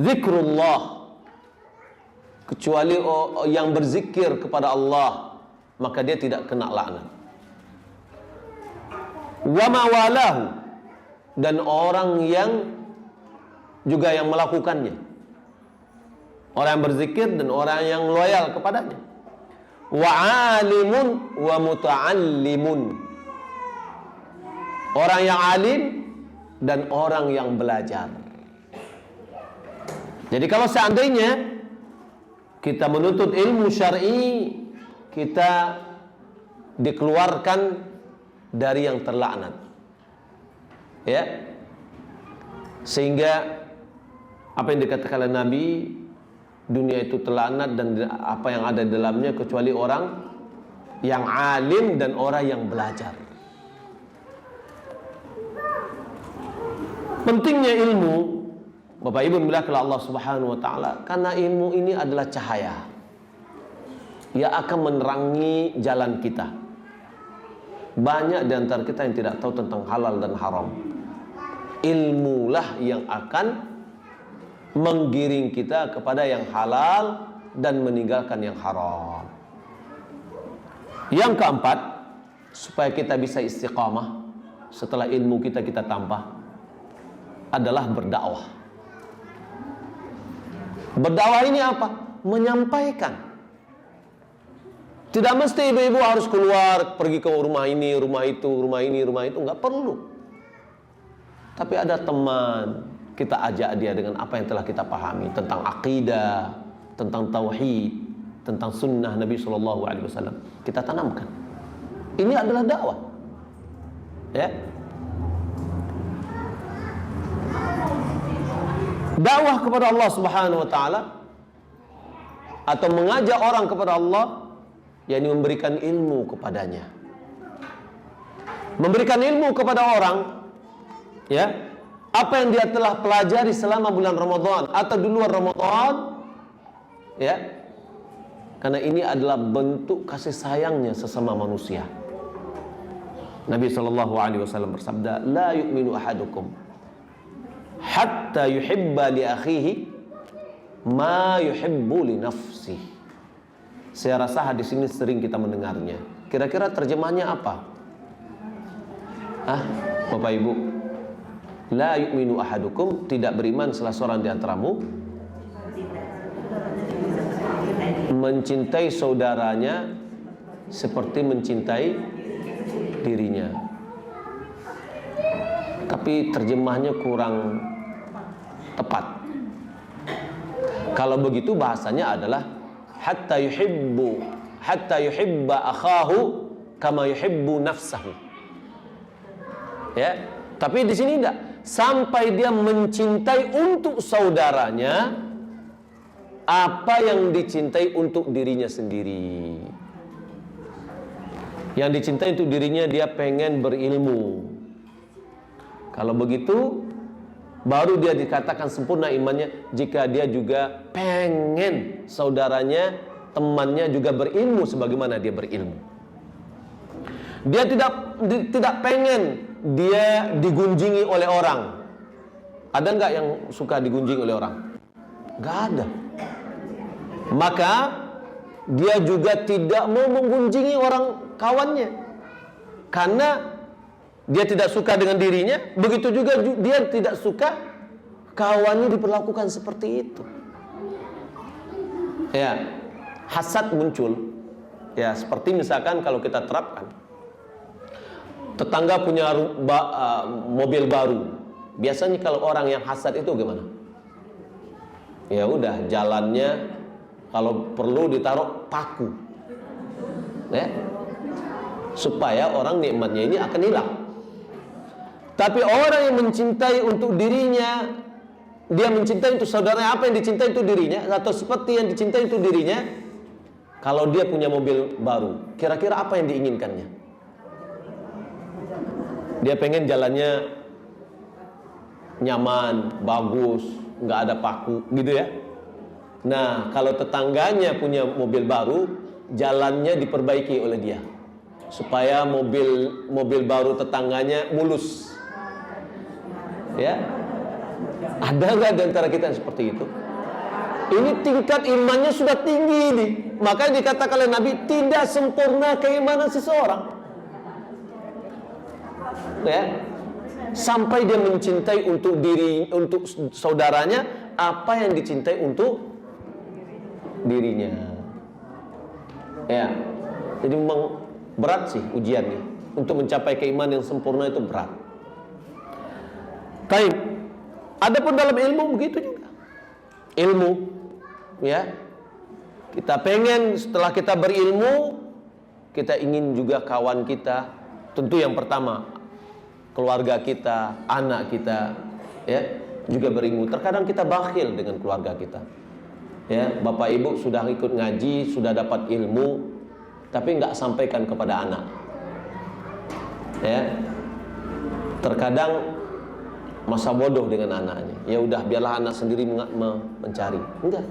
zikrullah, kecuali yang berzikir kepada Allah, maka dia tidak kena laknat. Wa mawalahu, dan orang yang juga yang melakukannya, orang yang berzikir dan orang yang loyal kepadanya. wa 'alimun wa muta'allimun. Orang yang alim dan orang yang belajar. Jadi kalau seandainya kita menuntut ilmu syar'i, kita dikeluarkan dari yang terlaknat. Ya. Sehingga apa yang dikatakan oleh Nabi, dunia itu terlaknat dan apa yang ada di dalamnya kecuali orang yang alim dan orang yang belajar. Pentingnya ilmu, Bapak Ibu dimuliakan Allah Subhanahu wa taala, karena ilmu ini adalah cahaya yang akan menerangi jalan kita. Banyak di antara kita yang tidak tahu tentang halal dan haram. Ilmulah yang akan menggiring kita kepada yang halal dan meninggalkan yang haram. Yang keempat, supaya kita bisa istiqamah setelah ilmu kita tambah, adalah berdakwah. Berdakwah ini apa? Menyampaikan. Tidak mesti ibu-ibu harus keluar pergi ke rumah ini, rumah itu, rumah ini, rumah itu, nggak perlu. Tapi ada teman, kita ajak dia dengan apa yang telah kita pahami tentang akidah, tentang tauhid, tentang sunnah Nabi SAW. Kita tanamkan. Ini adalah dakwah. Ya. Dakwah kepada Allah Subhanahu wa taala atau mengajak orang kepada Allah, yakni memberikan ilmu kepadanya. Memberikan ilmu kepada orang, ya, apa yang dia telah pelajari selama bulan Ramadan atau di luar Ramadan, ya, karena ini adalah bentuk kasih sayangnya sesama manusia. Nabi SAW bersabda, la yu'minu ahadukum hatta yuhibba li akhihi ma yuhibbu li nafsihi. Saya rasa hadis ini sering kita mendengarnya. Kira-kira terjemahnya apa? Bapak Ibu, la yu'minu ahadukum, tidak beriman salah seorang di antaramu mencintai saudaranya seperti mencintai dirinya. Tapi terjemahnya kurang tepat. Kalau begitu bahasanya adalah hatta yuhibba akhahu kama yuhibbu nafsahu. Ya, tapi di sini tidak, sampai dia mencintai untuk saudaranya apa yang dicintai untuk dirinya sendiri. Yang dicintai untuk dirinya, dia pengen berilmu. Kalau begitu baru dia dikatakan sempurna imannya, jika dia juga pengen saudaranya, temannya juga berilmu sebagaimana dia berilmu. Dia tidak pengen dia digunjingi oleh orang. Ada nggak yang suka digunjingi oleh orang? Nggak ada. Maka dia juga tidak mau menggunjingi orang kawannya, karena dia tidak suka dengan dirinya. Begitu juga dia tidak suka kawannya diperlakukan seperti itu. Ya, hasad muncul. Ya, seperti misalkan kalau kita terapkan, tetangga punya mobil baru. Biasanya kalau orang yang hasad itu gimana? Ya udah, jalannya kalau perlu ditaruh paku, ya, supaya orang nikmatnya ini akan hilang. Tapi orang yang mencintai untuk dirinya, dia mencintai untuk saudaranya apa yang dicintai untuk dirinya, atau seperti yang dicintai untuk dirinya. Kalau dia punya mobil baru, kira-kira apa yang diinginkannya? Dia pengen jalannya nyaman, bagus, nggak ada paku, gitu ya. Nah, kalau tetangganya punya mobil baru, jalannya diperbaiki oleh dia supaya mobil baru tetangganya mulus. Ya, ada nggak di antara kita yang seperti itu? Ini tingkat imannya sudah tinggi ini. Makanya dikatakan oleh Nabi, tidak sempurna keimanan seseorang, ya, sampai dia mencintai untuk saudaranya apa yang dicintai untuk dirinya. Ya. Jadi memang berat sih ujiannya. Untuk mencapai keimanan yang sempurna itu berat. Baik. Adapun dalam ilmu begitu juga. Ilmu, ya. Kita pengen setelah kita berilmu, kita ingin juga kawan kita, tentu yang pertama keluarga kita, anak kita, ya, juga berilmu. Terkadang kita bakhil dengan keluarga kita. Ya, bapak ibu sudah ikut ngaji, sudah dapat ilmu, tapi nggak sampaikan kepada anak. Ya, terkadang masa bodoh dengan anaknya. Ya udah, biarlah anak sendiri mencari. Enggak.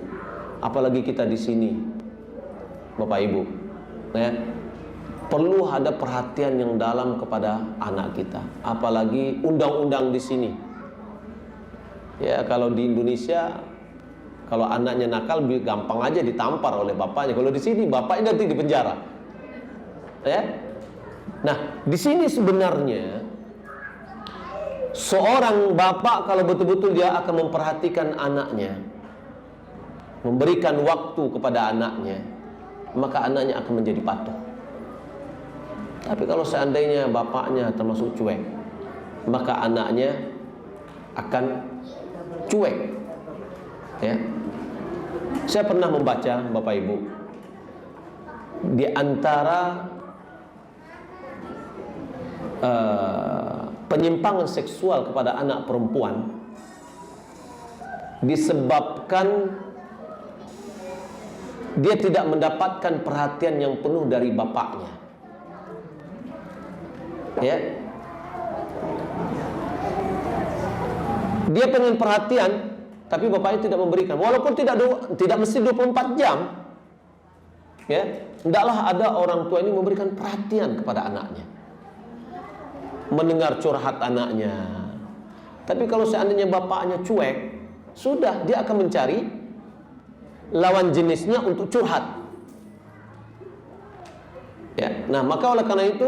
Apalagi kita di sini, bapak ibu, ya, perlu ada perhatian yang dalam kepada anak kita. Apalagi undang-undang di sini. Ya, kalau di Indonesia, kalau anaknya nakal gampang aja ditampar oleh bapaknya. Kalau di sini bapaknya nanti di penjara. Ya. Nah, di sini sebenarnya seorang bapak kalau betul-betul dia akan memperhatikan anaknya, memberikan waktu kepada anaknya, maka anaknya akan menjadi patuh. Tapi kalau seandainya bapaknya termasuk cuek, maka anaknya akan cuek. Ya. Saya pernah membaca, Bapak Ibu, di antara penyimpangan seksual kepada anak perempuan disebabkan dia tidak mendapatkan perhatian yang penuh dari bapaknya. Ya. Dia pengen perhatian, tapi bapaknya tidak memberikan. Walaupun tidak mesti 24 jam. Ya, hendaklah ada orang tua ini memberikan perhatian kepada anaknya. Mendengar curhat anaknya. Tapi kalau seandainya bapaknya cuek, sudah dia akan mencari lawan jenisnya untuk curhat. Ya, nah maka oleh karena itu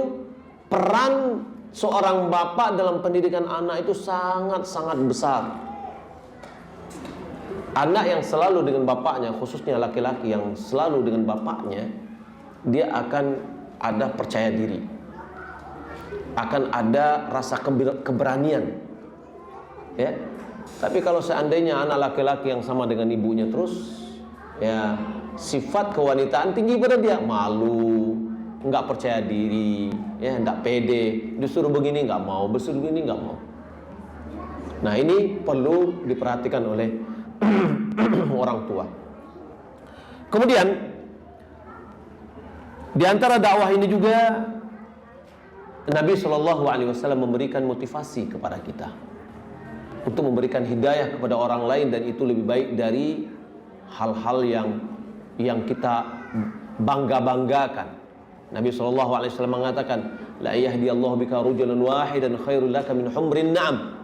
peran seorang bapak dalam pendidikan anak itu sangat-sangat besar. Anak yang selalu dengan bapaknya, khususnya laki-laki yang selalu dengan bapaknya, dia akan ada percaya diri, akan ada rasa keberanian. Ya. Tapi kalau seandainya anak laki-laki yang sama dengan ibunya terus, ya, sifat kewanitaan tinggi pada dia, malu, nggak percaya diri, ya, nggak pede, disuruh begini nggak mau, disuruh begini nggak mau. Nah, ini perlu diperhatikan oleh orang tua. Kemudian di antara dakwah ini juga Nabi Shallallahu Alaihi Wasallam memberikan motivasi kepada kita untuk memberikan hidayah kepada orang lain, dan itu lebih baik dari hal-hal yang kita bangga-banggakan. Nabi Shallallahu Alaihi Wasallam mengatakan, la yahdiyallahu bika rajulan wahidan khairul laka min humrin na'am.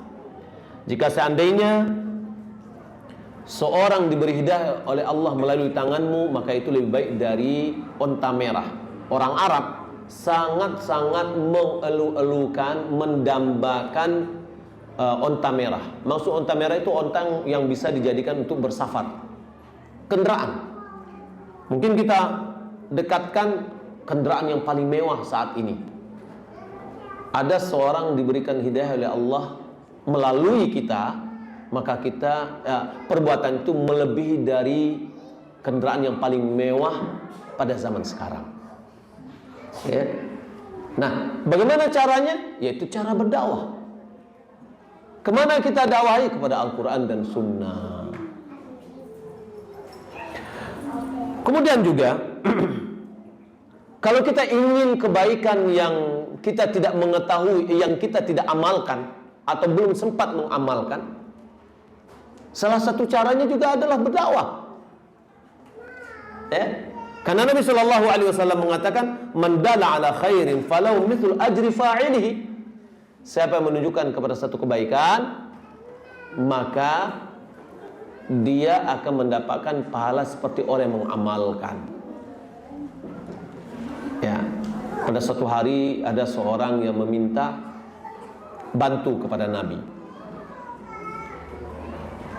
Jika seandainya seorang diberi hidayah oleh Allah melalui tanganmu, maka itu lebih baik dari onta merah. Orang Arab sangat-sangat mengelu-elukan, mendambakan onta merah. Maksud onta merah itu onta yang bisa dijadikan untuk bersafar, kendaraan. Mungkin kita dekatkan kendaraan yang paling mewah saat ini. Ada seorang diberikan hidayah oleh Allah melalui kita, maka kita perbuatan itu melebihi dari kendaraan yang paling mewah pada zaman sekarang. Ya. Nah, bagaimana caranya? Yaitu cara berdakwah. Kemana kita dakwahi? Kepada Al-Quran dan Sunnah. Kemudian juga kalau kita ingin kebaikan yang kita tidak mengetahui, yang kita tidak amalkan atau belum sempat mengamalkan, salah satu caranya juga adalah berdakwah. Ya, karena Nabi Shallallahu Alaihi Wasallam mengatakan, "Man dalla ala khairin falau mithlu ajri fa'ilihi." Siapa yang menunjukkan kepada satu kebaikan, maka dia akan mendapatkan pahala seperti orang yang mengamalkan. Ya, pada suatu hari ada seorang yang meminta bantu kepada Nabi.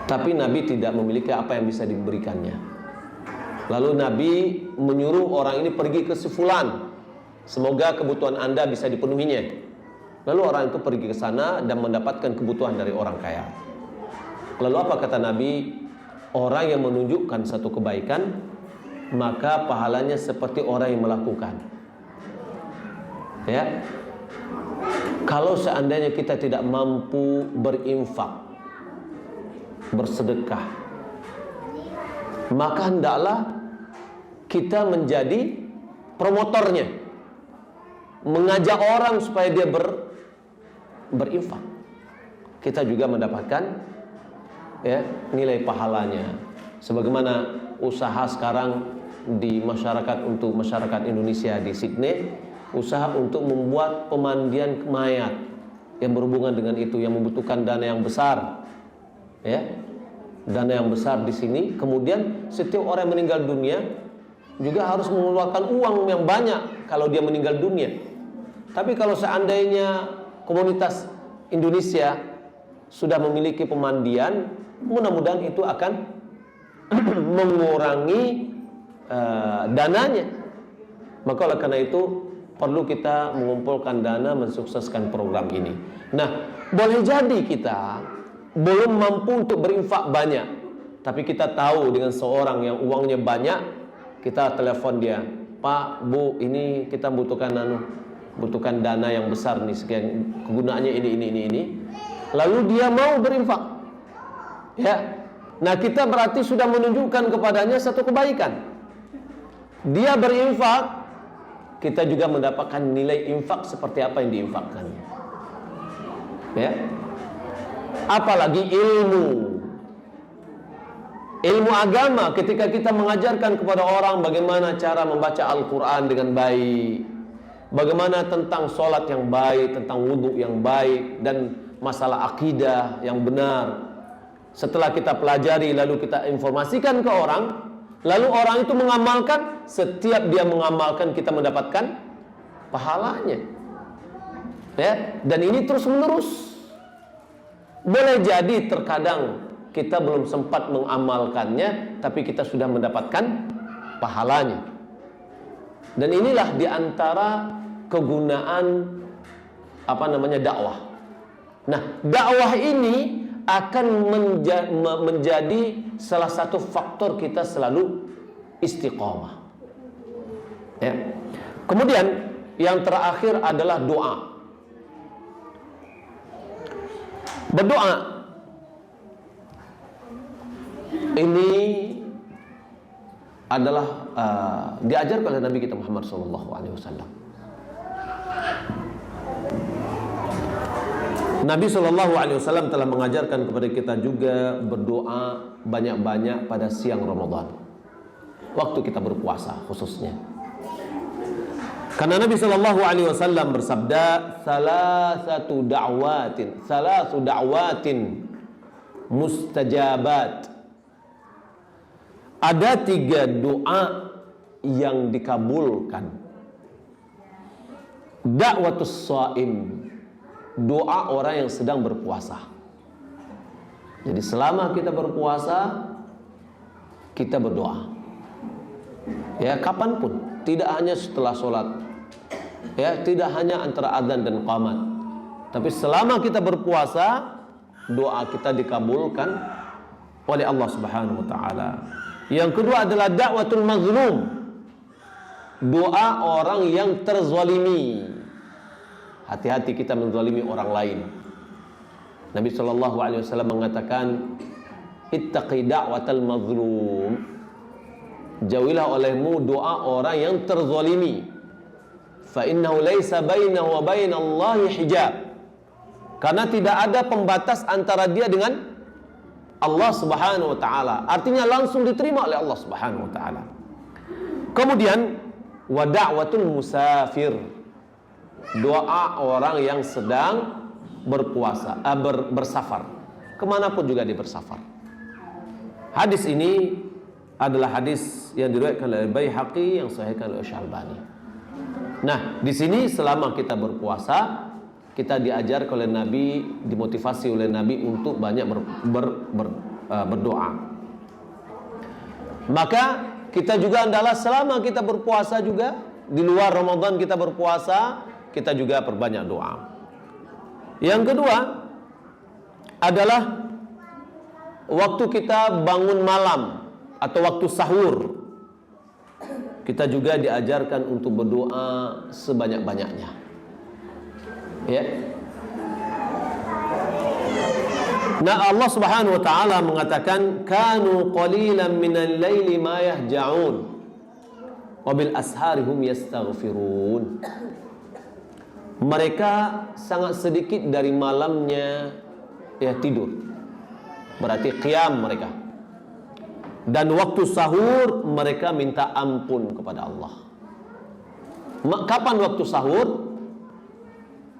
Tapi Nabi tidak memiliki apa yang bisa diberikannya. Lalu Nabi menyuruh orang ini pergi ke si fulan, semoga kebutuhan Anda bisa dipenuhinya. Lalu orang itu pergi ke sana dan mendapatkan kebutuhan dari orang kaya. Lalu apa kata Nabi? Orang yang menunjukkan satu kebaikan, maka pahalanya seperti orang yang melakukan. Ya. Kalau seandainya kita tidak mampu berinfak, bersedekah, maka hendaklah kita menjadi promotornya, mengajak orang supaya dia berinfak. Kita juga mendapatkan ya nilai pahalanya. Sebagaimana usaha sekarang di masyarakat, untuk masyarakat Indonesia di Sydney, usaha untuk membuat pemandian mayat yang berhubungan dengan itu, yang membutuhkan dana yang besar, ya, dana yang besar di sini. Kemudian setiap orang yang meninggal dunia juga harus mengeluarkan uang yang banyak kalau dia meninggal dunia. Tapi kalau seandainya komunitas Indonesia sudah memiliki pemandian, mudah-mudahan itu akan mengurangi dananya. Maka oleh karena itu perlu kita mengumpulkan dana mensukseskan program ini. Nah, boleh jadi kita belum mampu untuk berinfak banyak, tapi kita tahu dengan seorang yang uangnya banyak, kita telepon dia, Pak, Bu, ini kita butuhkan dana yang besar nih, sekian, kegunaannya ini. Lalu dia mau berinfak, ya. Nah, kita berarti sudah menunjukkan kepadanya satu kebaikan. Dia berinfak, kita juga mendapatkan nilai infak seperti apa yang diinfakkan. Ya. Apalagi ilmu agama, ketika kita mengajarkan kepada orang bagaimana cara membaca Al-Quran dengan baik, bagaimana tentang sholat yang baik, tentang wudhu yang baik, dan masalah akidah yang benar. Setelah kita pelajari, lalu kita informasikan ke orang, lalu orang itu mengamalkan. Setiap dia mengamalkan, kita mendapatkan pahalanya, ya. Dan ini terus menerus. Boleh jadi terkadang kita belum sempat mengamalkannya, tapi kita sudah mendapatkan pahalanya. Dan inilah diantara kegunaan dakwah. Nah, dakwah ini akan menjadi salah satu faktor kita selalu istiqomah. Ya. Kemudian yang terakhir adalah doa. Berdoa ini adalah diajarkan oleh Nabi kita Muhammad SAW. Nabi SAW telah mengajarkan kepada kita juga berdoa banyak-banyak pada siang Ramadan, waktu kita berpuasa khususnya. Karena Nabi SAW bersabda, Salasu da'watin mustajabat. Ada 3 doa yang dikabulkan. Da'watus shaim, doa orang yang sedang berpuasa. Jadi selama kita berpuasa, kita berdoa. Ya, kapanpun, tidak hanya setelah sholat, ya, tidak hanya antara adzan dan qamat, tapi selama kita berpuasa, doa kita dikabulkan oleh Allah Subhanahu wa taala. Yang kedua adalah da'watul mazlum, doa orang yang terzalimi. Hati-hati kita menzalimi orang lain. Nabi SAW mengatakan, ittaqi da'watal mazlum, jauhilah olehmu doa orang yang terzalimi. Fa innahu laisa bainahu wa bainallahi hijab, karena tidak ada pembatas antara dia dengan Allah Subhanahu wa taala. Artinya langsung diterima oleh Allah Subhanahu wa taala. Kemudian wa da'watul musafir, doa orang yang sedang berpuasa, bersafar, kemanapun juga dia bersafar. Hadis ini adalah hadis yang diriwayatkan oleh Baihaqi, yang sahihkan oleh Syalbani. Nah, di sini selama kita berpuasa, kita diajar oleh Nabi, dimotivasi oleh Nabi untuk banyak berdoa. Maka kita juga adalah selama kita berpuasa juga, di luar Ramadan kita berpuasa, kita juga perbanyak doa. Yang kedua adalah waktu kita bangun malam atau waktu sahur, kita juga diajarkan untuk berdoa sebanyak-banyaknya. Ya. Nah, Allah Subhanahu wa taala mengatakan kanu qalilan minal laili ma yahja'un wa bil ashari hum yastaghfirun. Mereka sangat sedikit dari malamnya ya tidur. Berarti qiyam mereka. Dan waktu sahur mereka minta ampun kepada Allah. Kapan waktu sahur?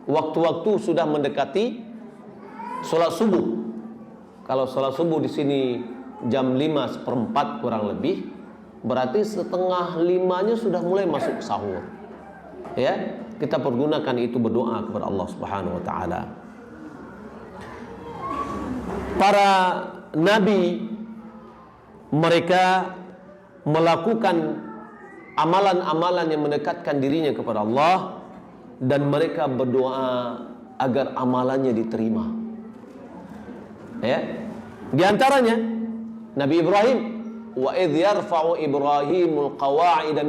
Waktu-waktu sudah mendekati sholat subuh. Kalau sholat subuh di sini jam 5:04 kurang lebih, berarti setengah 5-nya sudah mulai masuk sahur. Ya, kita pergunakan itu berdoa kepada Allah Subhanahu wa taala. Para nabi mereka melakukan amalan-amalan yang mendekatkan dirinya kepada Allah, dan mereka berdoa agar amalannya diterima. Ya, di antaranya Nabi Ibrahim, wa idh yarfa'u Ibrahimul qawa'ida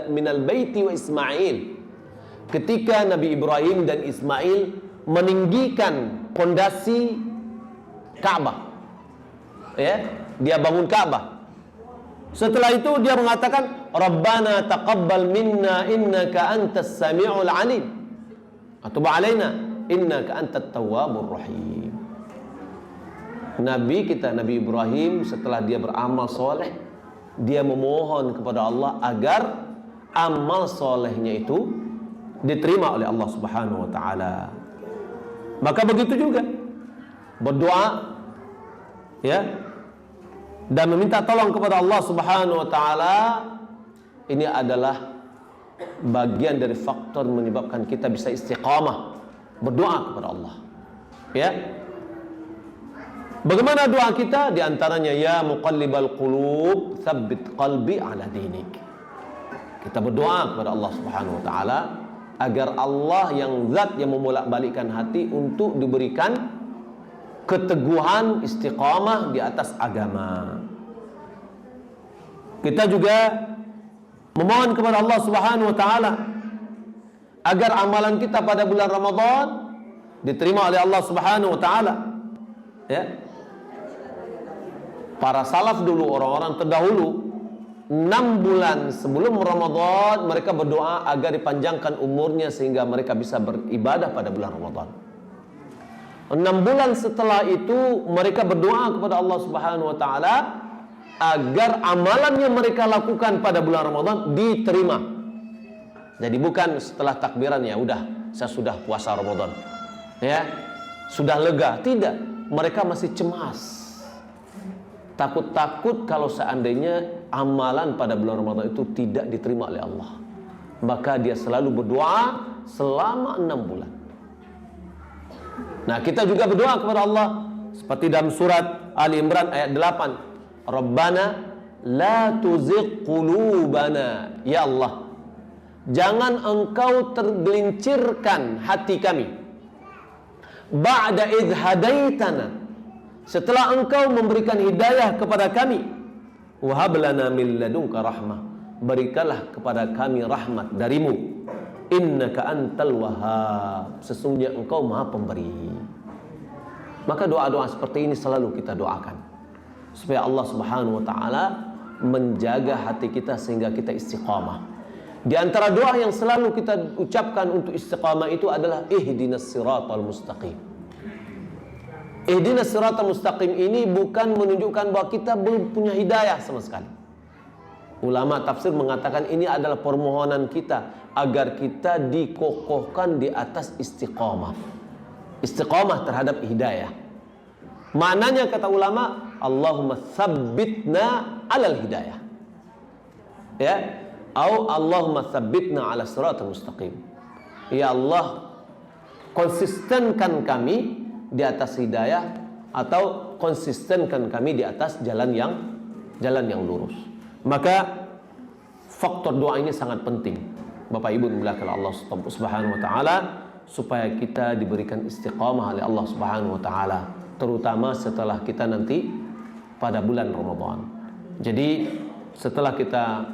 minal baiti wa Ismail. Ketika Nabi Ibrahim dan Ismail meninggikan pondasi Ka'bah. Ya, dia bangun Ka'bah. Setelah itu dia mengatakan, Rabbana taqabbal minna innaka antas sami'ul alim. Atub alaina innaka antat tawwabur rahim. Nabi kita, Nabi Ibrahim, setelah dia beramal soleh, dia memohon kepada Allah agar amal solehnya itu diterima oleh Allah Subhanahu wa taala. Maka begitu juga berdoa ya, dan meminta tolong kepada Allah Subhanahu wa taala, ini adalah bagian dari faktor menyebabkan kita bisa istiqamah berdoa kepada Allah. Ya. Bagaimana doa kita? Di antaranya ya muqallibal qulub, tsabbit qalbi ala dinik. Kita berdoa kepada Allah Subhanahu wa taala agar Allah yang zat yang membolak-balikkan hati untuk diberikan keteguhan istiqamah di atas agama. Kita juga memohon kepada Allah Subhanahu wa taala agar amalan kita pada bulan Ramadan diterima oleh Allah Subhanahu wa taala. Ya. Para salaf dulu, orang-orang terdahulu, 6 bulan sebelum Ramadan mereka berdoa agar dipanjangkan umurnya sehingga mereka bisa beribadah pada bulan Ramadan. 6 bulan setelah itu mereka berdoa kepada Allah Subhanahu wa taala agar amalan yang mereka lakukan pada bulan Ramadan diterima. Jadi bukan setelah takbiran ya udah saya sudah puasa Ramadan. Ya, sudah lega, tidak. Mereka masih cemas. Takut-takut kalau seandainya amalan pada bulan Ramadan itu tidak diterima oleh Allah. Maka dia selalu berdoa selama 6 bulan. Nah, kita juga berdoa kepada Allah seperti dalam surat Ali Imran ayat 8. Rabbana la tuzigh qulubana. Ya Allah, jangan engkau tergelincirkan hati kami. Ba'da idh hadaitana. Setelah engkau memberikan hidayah kepada kami. Wahab lana min ladunka rahmah. Berikanlah kepada kami rahmat darimu. Innaka antal wahhab. Sesungguhnya engkau maha pemberi. Maka doa-doa seperti ini selalu kita doakan, supaya Allah Subhanahu wa ta'ala menjaga hati kita sehingga kita istiqamah. Di antara doa yang selalu kita ucapkan untuk istiqamah itu adalah ihdinas siratal mustaqim. Ihdinas siratal mustaqim ini bukan menunjukkan bahwa kita belum punya hidayah sama sekali. Ulama tafsir mengatakan ini adalah permohonan kita agar kita dikokohkan di atas istiqamah. Istiqamah terhadap hidayah. Maknanya kata ulama, Allahumma tsabbitna alal hidayah. Ya, atau Allahumma tsabbitna ala siratal mustaqim. Ya Allah, konsistenkan kami di atas hidayah, atau konsistenkan kami di atas jalan yang lurus. Maka faktor doa ini sangat penting, Bapak Ibu dimuliakan Allah Subhanahu wa taala, supaya kita diberikan istiqamah oleh Allah Subhanahu wa taala, terutama setelah kita nanti pada bulan Ramadan. Jadi setelah kita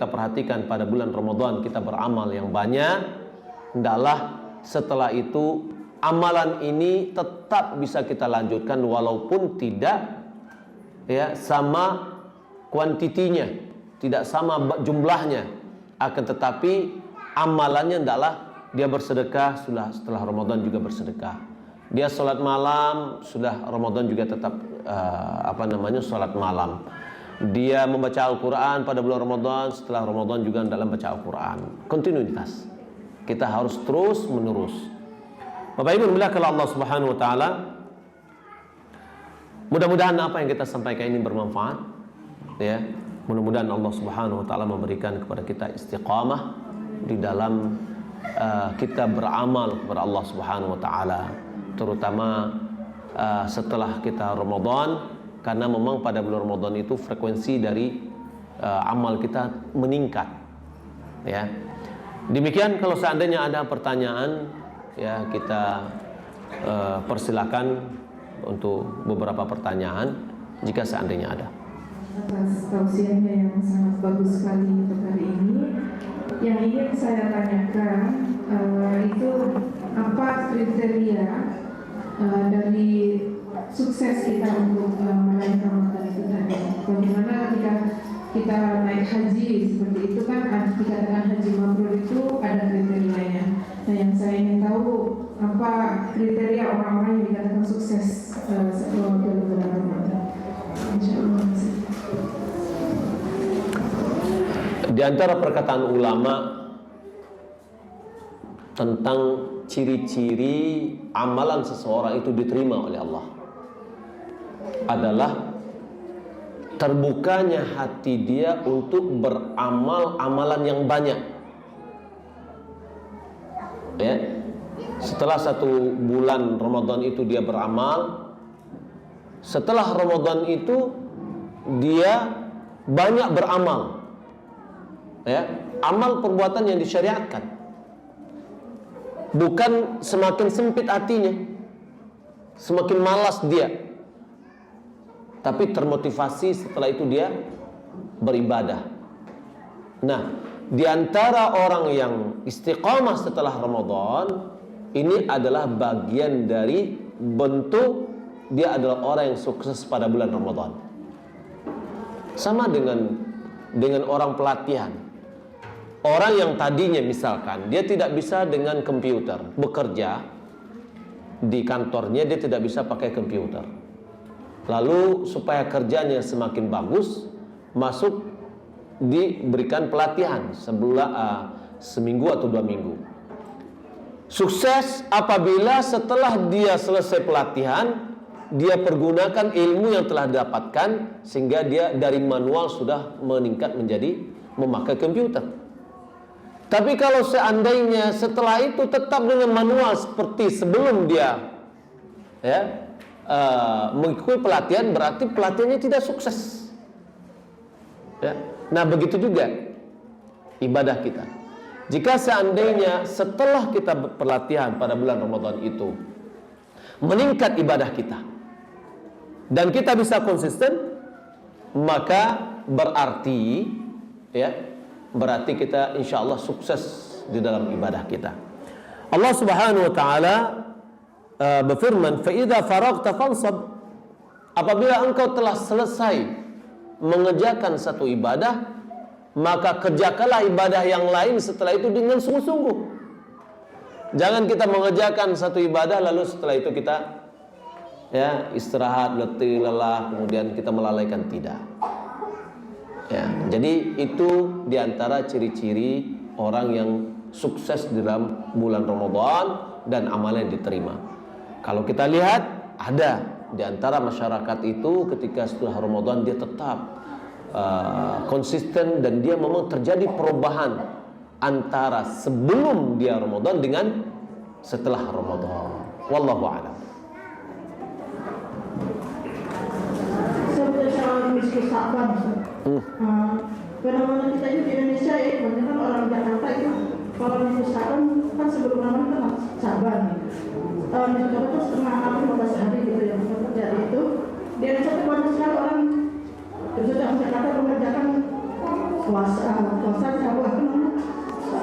perhatikan pada bulan Ramadan kita beramal yang banyak, hendaklah setelah itu amalan ini tetap bisa kita lanjutkan walaupun tidak sama kuantitinya, tidak sama jumlahnya, akan tetapi amalannya hendaklah dia bersedekah setelah Ramadan juga bersedekah. Dia sholat malam sudah Ramadan juga tetap sholat malam. Dia membaca Al-Quran pada bulan Ramadan, setelah Ramadan juga dalam baca Al-Quran. Kontinuitas. Kita harus terus menerus. Bapak Ibu dimuliakan Allah Subhanahu wa taala. Mudah-mudahan apa yang kita sampaikan ini bermanfaat, ya. Mudah-mudahan Allah Subhanahu wa taala memberikan kepada kita istiqamah di dalam kita beramal kepada Allah Subhanahu wa taala, terutama setelah kita Ramadan, karena memang pada bulan Ramadan itu frekuensi dari amal kita meningkat, ya. Demikian, kalau seandainya ada pertanyaan, ya kita persilakan untuk beberapa pertanyaan jika seandainya ada. Atas tausiahnya yang sangat bagus sekali untuk hari ini. Yang ingin saya tanyakan itu apa kriteria dari sukses kita untuk meraih Ramadan itu tadi? Bagaimana ketika kita naik haji seperti itu kan, dikatakan haji mabrur itu ada kriterianya. Nah, yang saya ingin tahu apa kriteria orang-orang yang dikatakan sukses setelah bulan Ramadan? Insyaallah. Di antara perkataan ulama tentang ciri-ciri amalan seseorang itu diterima oleh Allah adalah terbukanya hati dia untuk beramal amalan yang banyak. Ya, setelah 1 bulan Ramadan itu dia beramal, setelah Ramadan itu dia banyak beramal, ya, amal perbuatan yang disyariatkan, bukan semakin sempit hatinya, semakin malas dia, tapi termotivasi setelah itu dia beribadah. Nah, di antara orang yang istiqamah setelah Ramadan, ini adalah bagian dari bentuk dia adalah orang yang sukses pada bulan Ramadan. Sama dengan orang pelatihan. Orang yang tadinya misalkan dia tidak bisa dengan komputer, bekerja di kantornya dia tidak bisa pakai komputer. Lalu supaya kerjanya semakin bagus, diberikan pelatihan seminggu atau 2 minggu. Sukses apabila setelah dia selesai pelatihan, dia pergunakan ilmu yang telah didapatkan sehingga dia dari manual sudah meningkat menjadi memakai komputer. Tapi kalau seandainya setelah itu tetap dengan manual seperti sebelum dia mengikuti pelatihan, berarti pelatihannya tidak sukses. Ya. Nah, begitu juga ibadah kita. Jika seandainya setelah kita pelatihan pada bulan Ramadan itu meningkat ibadah kita dan kita bisa konsisten, maka berarti kita insya Allah sukses di dalam ibadah kita. Allah Subhanahu wa taala berfirman, "Fa idza faragta fansab." Apabila engkau telah selesai mengerjakan satu ibadah, maka kerjakanlah ibadah yang lain setelah itu dengan sungguh-sungguh. Jangan kita mengerjakan satu ibadah lalu setelah itu kita istirahat, letih, lelah, kemudian kita melalaikan, tidak. Ya, jadi itu diantara ciri-ciri orang yang sukses dalam bulan Ramadan dan amalnya diterima. Kalau kita lihat, ada di antara masyarakat itu ketika setelah Ramadan dia tetap konsisten dan dia memang terjadi perubahan antara sebelum dia Ramadan dengan setelah Ramadan. Wallahu a'lam. fenomena kita itu di Indonesia ya, kebanyakan orang Jakarta itu kalau minggu sekarang kan sebelum Ramadan kan Saban. Minggu Jakarta itu setengah 15 hari gitu ya, dari itu di Indonesia itu banyak sekali orang khususnya di Jakarta mengerjakan puasa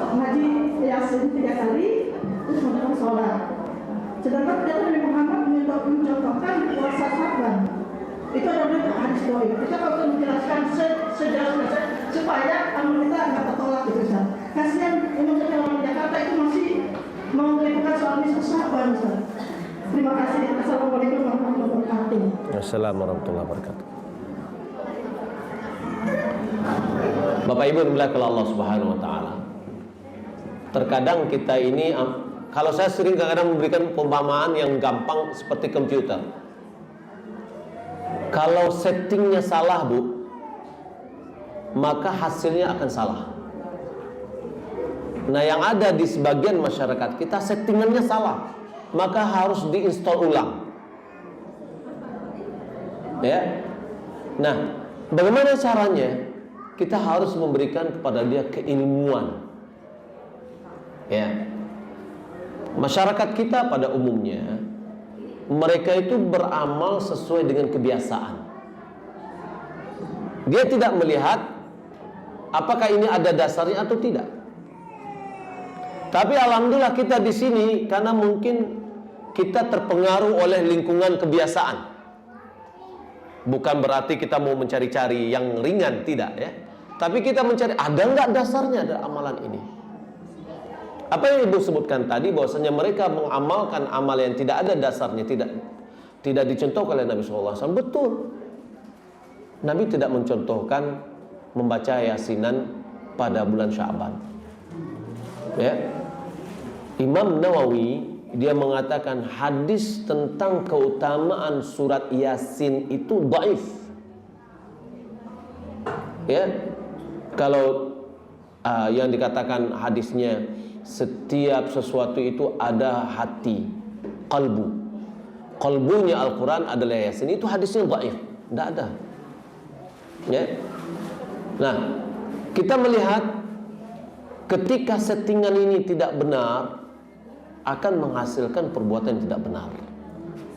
ngaji Yasin 3 kali terus mengerjakan sholat. Sedangkan kita Nabi Muhammad mencontohkan puasa Saban. Itu adalah hadis doib. Kita kalau menjelaskan sejelas-jelasnya supaya amal kita nggak tertolak gitu Ustaz. Kasihan umumnya orang Jakarta itu masih mau melakukan soal misal Saban Ustaz. Terima kasih. Assalamualaikum warahmatullahi wabarakatuh. Assalamualaikum warahmatullahi wabarakatuh. Bapak Ibu dimuliakan Allah Subhanahu wa taala. Terkadang kita ini, kalau saya sering kadang memberikan perumpamaan yang gampang seperti komputer. Kalau settingnya salah, Bu, maka hasilnya akan salah. Nah, yang ada di sebagian masyarakat kita settingannya salah, maka harus diinstal ulang. Ya. Nah, bagaimana caranya? Kita harus memberikan kepada dia keilmuan. Ya. Masyarakat kita pada umumnya mereka itu beramal sesuai dengan kebiasaan. Dia tidak melihat apakah ini ada dasarnya atau tidak. Tapi alhamdulillah kita di sini karena mungkin kita terpengaruh oleh lingkungan kebiasaan. Bukan berarti kita mau mencari-cari yang ringan, tidak ya. Tapi kita mencari ada nggak dasarnya ada amalan ini. Apa yang Ibu sebutkan tadi bahwasanya mereka mengamalkan amal yang tidak ada dasarnya, tidak dicontohkan oleh Nabi SAW. Betul. Nabi tidak mencontohkan membaca yasinan pada bulan Sya'ban. Ya. Imam Nawawi dia mengatakan hadis tentang keutamaan surat Yasin itu dhaif. Ya. Kalau yang dikatakan hadisnya setiap sesuatu itu ada hati, qalbu. Qalbunya Al-Quran adalah Yasin. Itu hadisnya dhaif, tidak ada. Ya. Nah, kita melihat ketika settingan ini tidak benar akan menghasilkan perbuatan yang tidak benar.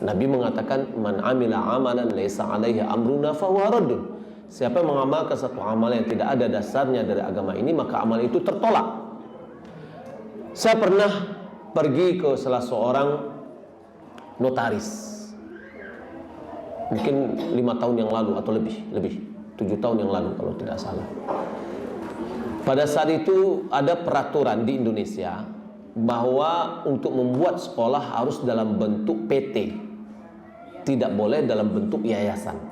Nabi mengatakan man amila amalan laisa alaihi amruna fahuwa raddun. Siapa yang mengamalkan satu amal yang tidak ada dasarnya dari agama ini, maka amal itu tertolak. Saya pernah pergi ke salah seorang notaris. Mungkin 5 tahun yang lalu atau lebih 7 tahun yang lalu kalau tidak salah. Pada saat itu ada peraturan di Indonesia bahwa untuk membuat sekolah harus dalam bentuk PT, tidak boleh dalam bentuk yayasan.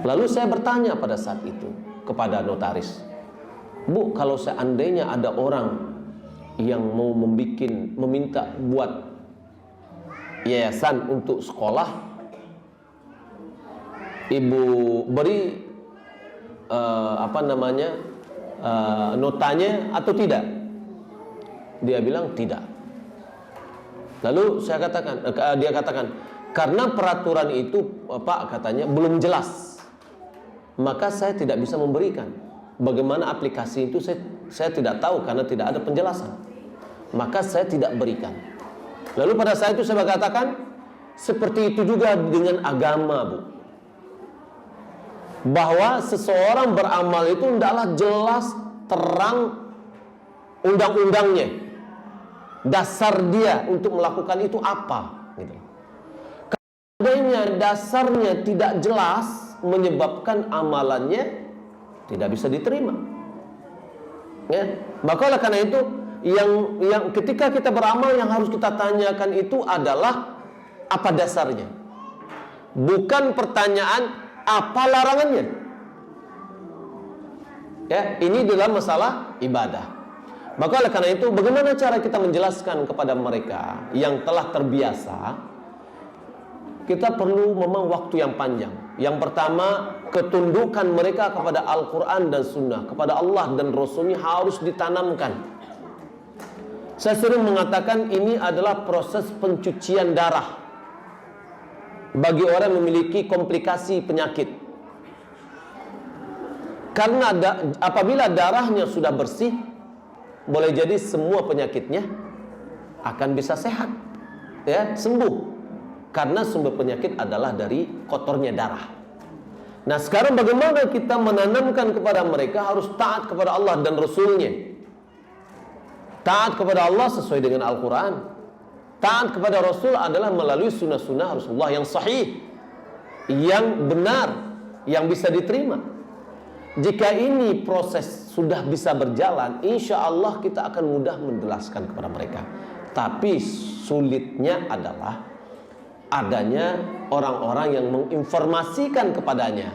Lalu saya bertanya pada saat itu kepada notaris, Bu, kalau seandainya ada orang yang mau meminta buat yayasan untuk sekolah, Ibu beri notanya atau tidak? Dia bilang tidak. Lalu dia katakan karena peraturan itu Pak katanya belum jelas, maka saya tidak bisa memberikan. Bagaimana aplikasi itu saya tidak tahu karena tidak ada penjelasan. Maka saya tidak berikan. Lalu pada saat itu saya katakan seperti itu juga dengan agama, Bu. Bahwa seseorang beramal itu hendaklah jelas, terang undang-undangnya. Dasar dia untuk melakukan itu apa gitu. Kalau dasarnya tidak jelas menyebabkan amalannya tidak bisa diterima. Ya, maka oleh karena itu yang ketika kita beramal yang harus kita tanyakan itu adalah apa dasarnya. Bukan pertanyaan apa larangannya. Ya, ini dalam masalah ibadah. Maka oleh karena itu bagaimana cara kita menjelaskan kepada mereka yang telah terbiasa? Kita perlu memang waktu yang panjang. Yang pertama, ketundukan mereka kepada Al-Quran dan Sunnah, kepada Allah dan Rasulnya harus ditanamkan. Saya sering mengatakan ini adalah proses pencucian darah bagi orang yang memiliki komplikasi penyakit. Karena apabila darahnya sudah bersih, boleh jadi semua penyakitnya akan bisa sehat, ya, sembuh. Karena sumber penyakit adalah dari kotornya darah. Nah, sekarang bagaimana kita menanamkan kepada mereka harus taat kepada Allah dan Rasulnya. Taat kepada Allah sesuai dengan Al-Quran. Taat kepada Rasul adalah melalui sunnah-sunnah Rasulullah yang sahih, yang benar, yang bisa diterima. Jika ini proses sudah bisa berjalan, insya Allah kita akan mudah menjelaskan kepada mereka. Tapi sulitnya adalah adanya orang-orang yang menginformasikan kepadanya,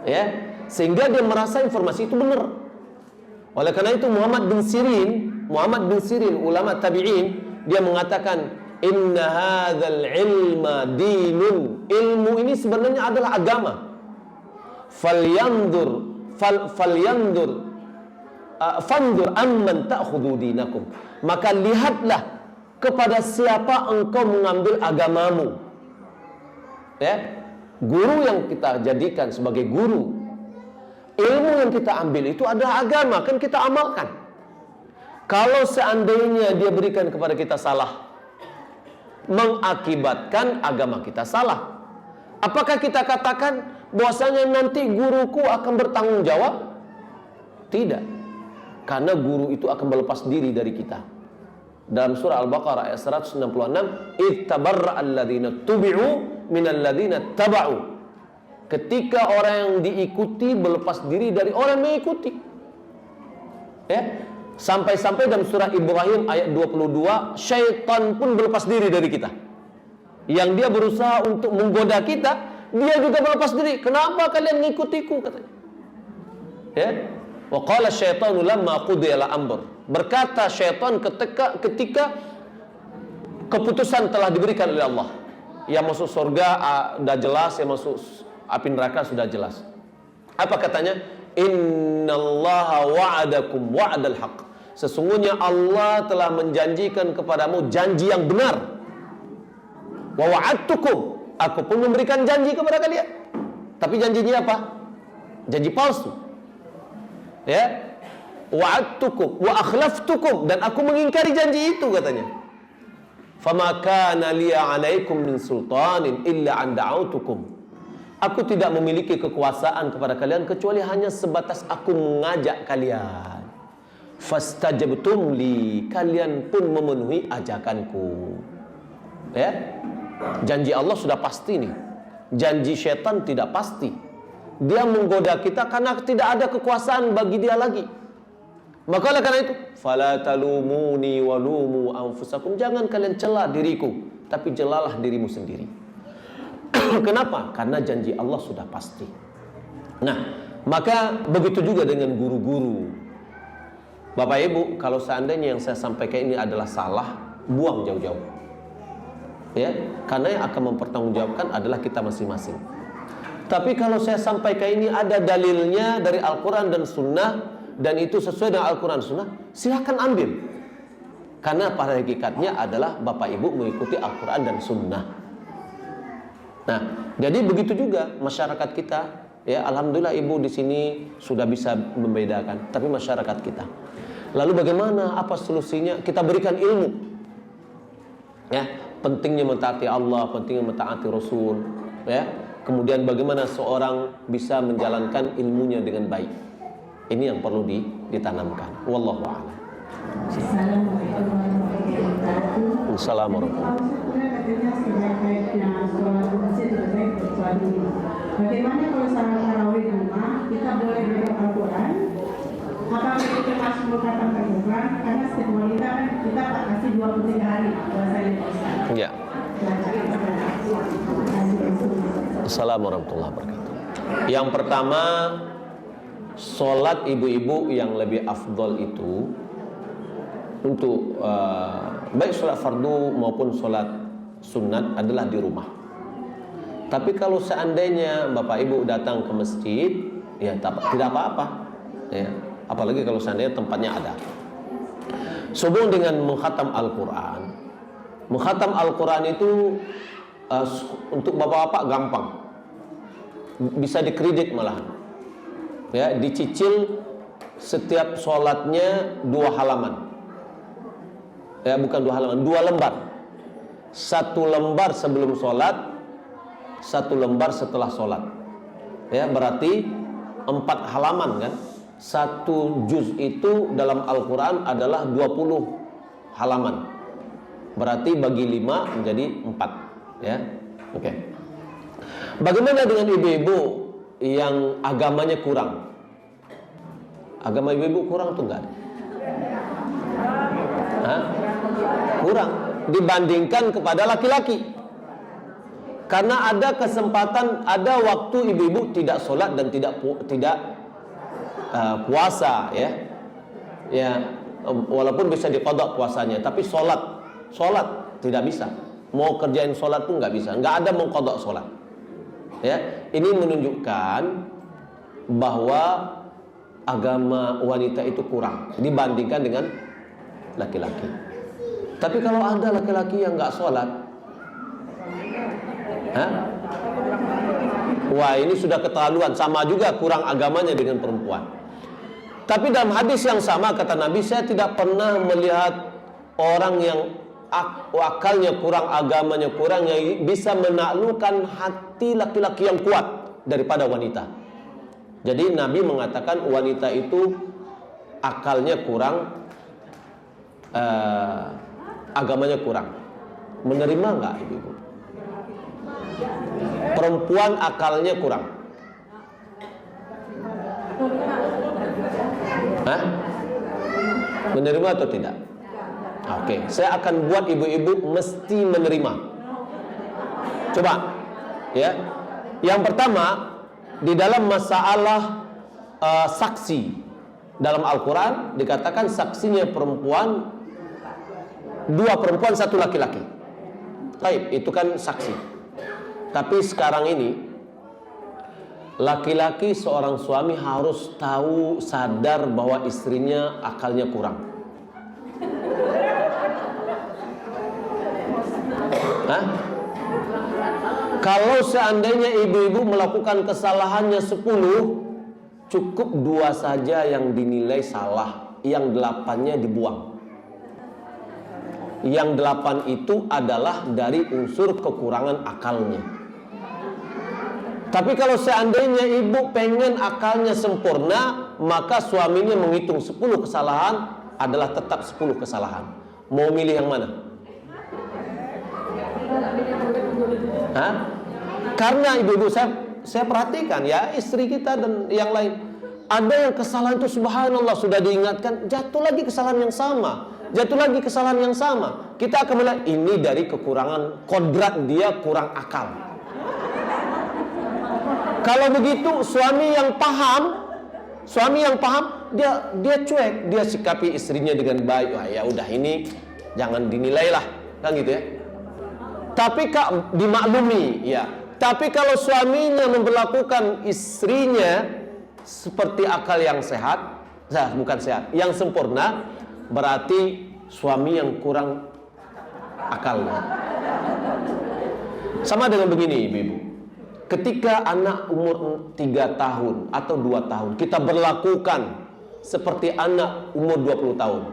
ya, sehingga dia merasa informasi itu benar. Oleh karena itu Muhammad bin Sirin, ulama tabi'in, dia mengatakan, inna hadzal ilma dinun. Ilmu ini sebenarnya adalah agama. Fandur amman ta'khudhu dinakum. Maka lihatlah kepada siapa engkau mengambil agamamu. Ya, guru yang kita jadikan sebagai guru, ilmu yang kita ambil itu adalah agama, kan kita amalkan. Kalau seandainya dia berikan kepada kita salah, mengakibatkan agama kita salah, apakah kita katakan bahwasanya nanti guruku akan bertanggung jawab? Tidak. Karena guru itu akan melepas diri dari kita. Dalam surah Al-Baqarah ayat 166, ittabarra alladhina tubi'u minal ladhina taba'u. Ketika orang yang diikuti berlepas diri dari orang yang mengikuti. Ya. Sampai-sampai dalam surah Ibrahim ayat 22, syaitan pun berlepas diri dari kita. Yang dia berusaha untuk menggoda kita, dia juga berlepas diri. Kenapa kalian mengikutiku, katanya. Ya. Wa qala syaitanu lamma qudiya al-amr. Berkata syaitan ketika keputusan telah diberikan oleh Allah. Yang masuk surga sudah jelas, yang masuk api neraka sudah jelas. Apa katanya? Innallaha wa'adakum wa'dal haqq. Sesungguhnya Allah telah menjanjikan kepadamu janji yang benar. Wa wa'adtukum, aku pun memberikan janji kepada kalian. Tapi janjinya apa? Janji palsu. Ya. Wa'adtukum wa akhlaftukum, dan aku mengingkari janji itu, katanya. Fama kana liya 'alaikum min sultanin illa an da'autukum. Aku tidak memiliki kekuasaan kepada kalian kecuali hanya sebatas aku mengajak kalian. Fastajabtum li, kalian pun memenuhi ajakanku. Ya. Janji Allah sudah pasti nih. Janji syaitan tidak pasti. Dia menggoda kita karena tidak ada kekuasaan bagi dia lagi. Maka oleh karena itu, fala talumuni walumu anfusakum, jangan kalian cela diriku, tapi celalah dirimu sendiri. Kenapa? Karena janji Allah sudah pasti. Nah, maka begitu juga dengan guru-guru. Bapak Ibu, kalau seandainya yang saya sampaikan ini adalah salah, buang jauh-jauh. Ya, karena yang akan mempertanggungjawabkan adalah kita masing-masing. Tapi kalau saya sampaikan ini ada dalilnya dari Al-Quran dan Sunnah, dan itu sesuai dengan Al-Quran dan Sunnah, silahkan ambil. Karena pada hakikatnya adalah Bapak Ibu mengikuti Al-Quran dan Sunnah. Nah, jadi begitu juga masyarakat kita. Ya, alhamdulillah Ibu di sini sudah bisa membedakan. Tapi masyarakat kita, lalu bagaimana? Apa solusinya? Kita berikan ilmu. Ya, pentingnya mentaati Allah, pentingnya mentaati Rasul. Ya, kemudian bagaimana seorang bisa menjalankan ilmunya dengan baik. Ini yang perlu ditanamkan. Wallahu a'lam. Assalamualaikum. Bagaimana kalau salat tarawih di rumah kita boleh baca Al-Quran? Apakah kita masuk mengatakan Al-Quran? Karena setiap wanita kan kita kasih 23 hari puasanya Ustaz. Ya. Assalamualaikum warahmatullahi wabarakatuh. Yang pertama, sholat ibu-ibu yang lebih afdol itu untuk baik sholat fardu maupun sholat sunat adalah di rumah. Tapi kalau seandainya Bapak Ibu datang ke masjid, ya tidak apa-apa. Ya, apalagi kalau seandainya tempatnya ada. Sehubung dengan mengkhatam Al-Quran. Mengkhatam Al-Quran itu untuk bapak-bapak gampang. Bisa dikredit malahan. Ya, dicicil setiap sholatnya 2 halaman. Ya, bukan 2 halaman, 2 lembar. 1 lembar sebelum sholat, 1 lembar setelah sholat. Ya, berarti 4 halaman kan. 1 juz itu dalam Al-Quran adalah 20 halaman. Berarti bagi 5 menjadi 4. Ya, oke. Bagaimana dengan ibu-ibu yang agamanya kurang? Agama ibu-ibu kurang tuh enggak? Hah? Kurang dibandingkan kepada laki-laki. Karena ada kesempatan, ada waktu ibu-ibu tidak sholat dan tidak puasa, ya. Ya, walaupun bisa diqadha puasanya, tapi sholat tidak bisa. Mau kerjain sholat pun nggak bisa, nggak ada mau qadha sholat. Ya, ini menunjukkan bahwa agama wanita itu kurang dibandingkan dengan laki-laki. Tapi kalau ada laki-laki yang nggak sholat, wah ini sudah keterlaluan, sama juga kurang agamanya dengan perempuan. Tapi dalam hadis yang sama kata Nabi, saya tidak pernah melihat orang yang akalnya kurang, agamanya kurang, yang bisa menaklukkan hati laki-laki yang kuat daripada wanita. Jadi Nabi mengatakan wanita itu akalnya kurang, agamanya kurang. Menerima nggak ibu-ibu? Perempuan akalnya kurang. Hah? Menerima atau tidak? Oke, saya akan buat ibu-ibu mesti menerima. Coba, ya. Yang pertama, di dalam masalah saksi dalam Al-Quran dikatakan saksinya perempuan, 2 perempuan 1 laki-laki. Baik, itu kan saksi. Tapi sekarang ini laki-laki seorang suami harus tahu, sadar bahwa istrinya akalnya kurang. Hah? Kalau seandainya ibu-ibu melakukan kesalahannya 10, cukup 2 saja yang dinilai salah, yang 8-nya dibuang. Yang 8 itu adalah dari unsur kekurangan akalnya. Tapi kalau seandainya ibu pengen akalnya sempurna, maka suaminya menghitung 10 kesalahan adalah tetap 10 kesalahan. Mau milih yang mana? Hah? Karena ibu-ibu saya perhatikan ya, istri kita dan yang lain, ada yang kesalahan itu subhanallah sudah diingatkan, jatuh lagi kesalahan yang sama, jatuh lagi kesalahan yang sama. Kita akan melihat ini dari kekurangan kodrat, dia kurang akal. Kalau begitu suami yang paham, dia cuek, dia sikapi istrinya dengan baik. Wah, ya udah ini jangan dinilai lah, kan gitu ya. Tapi Kak dimaklumi, ya. Tapi kalau suaminya memperlakukan istrinya seperti akal yang sehat, bukan sehat, yang sempurna, berarti suami yang kurang akalnya. Sama dengan begini, ibu-ibu. Ketika anak umur 3 tahun atau 2 tahun, kita berlakukan seperti anak umur 20 tahun.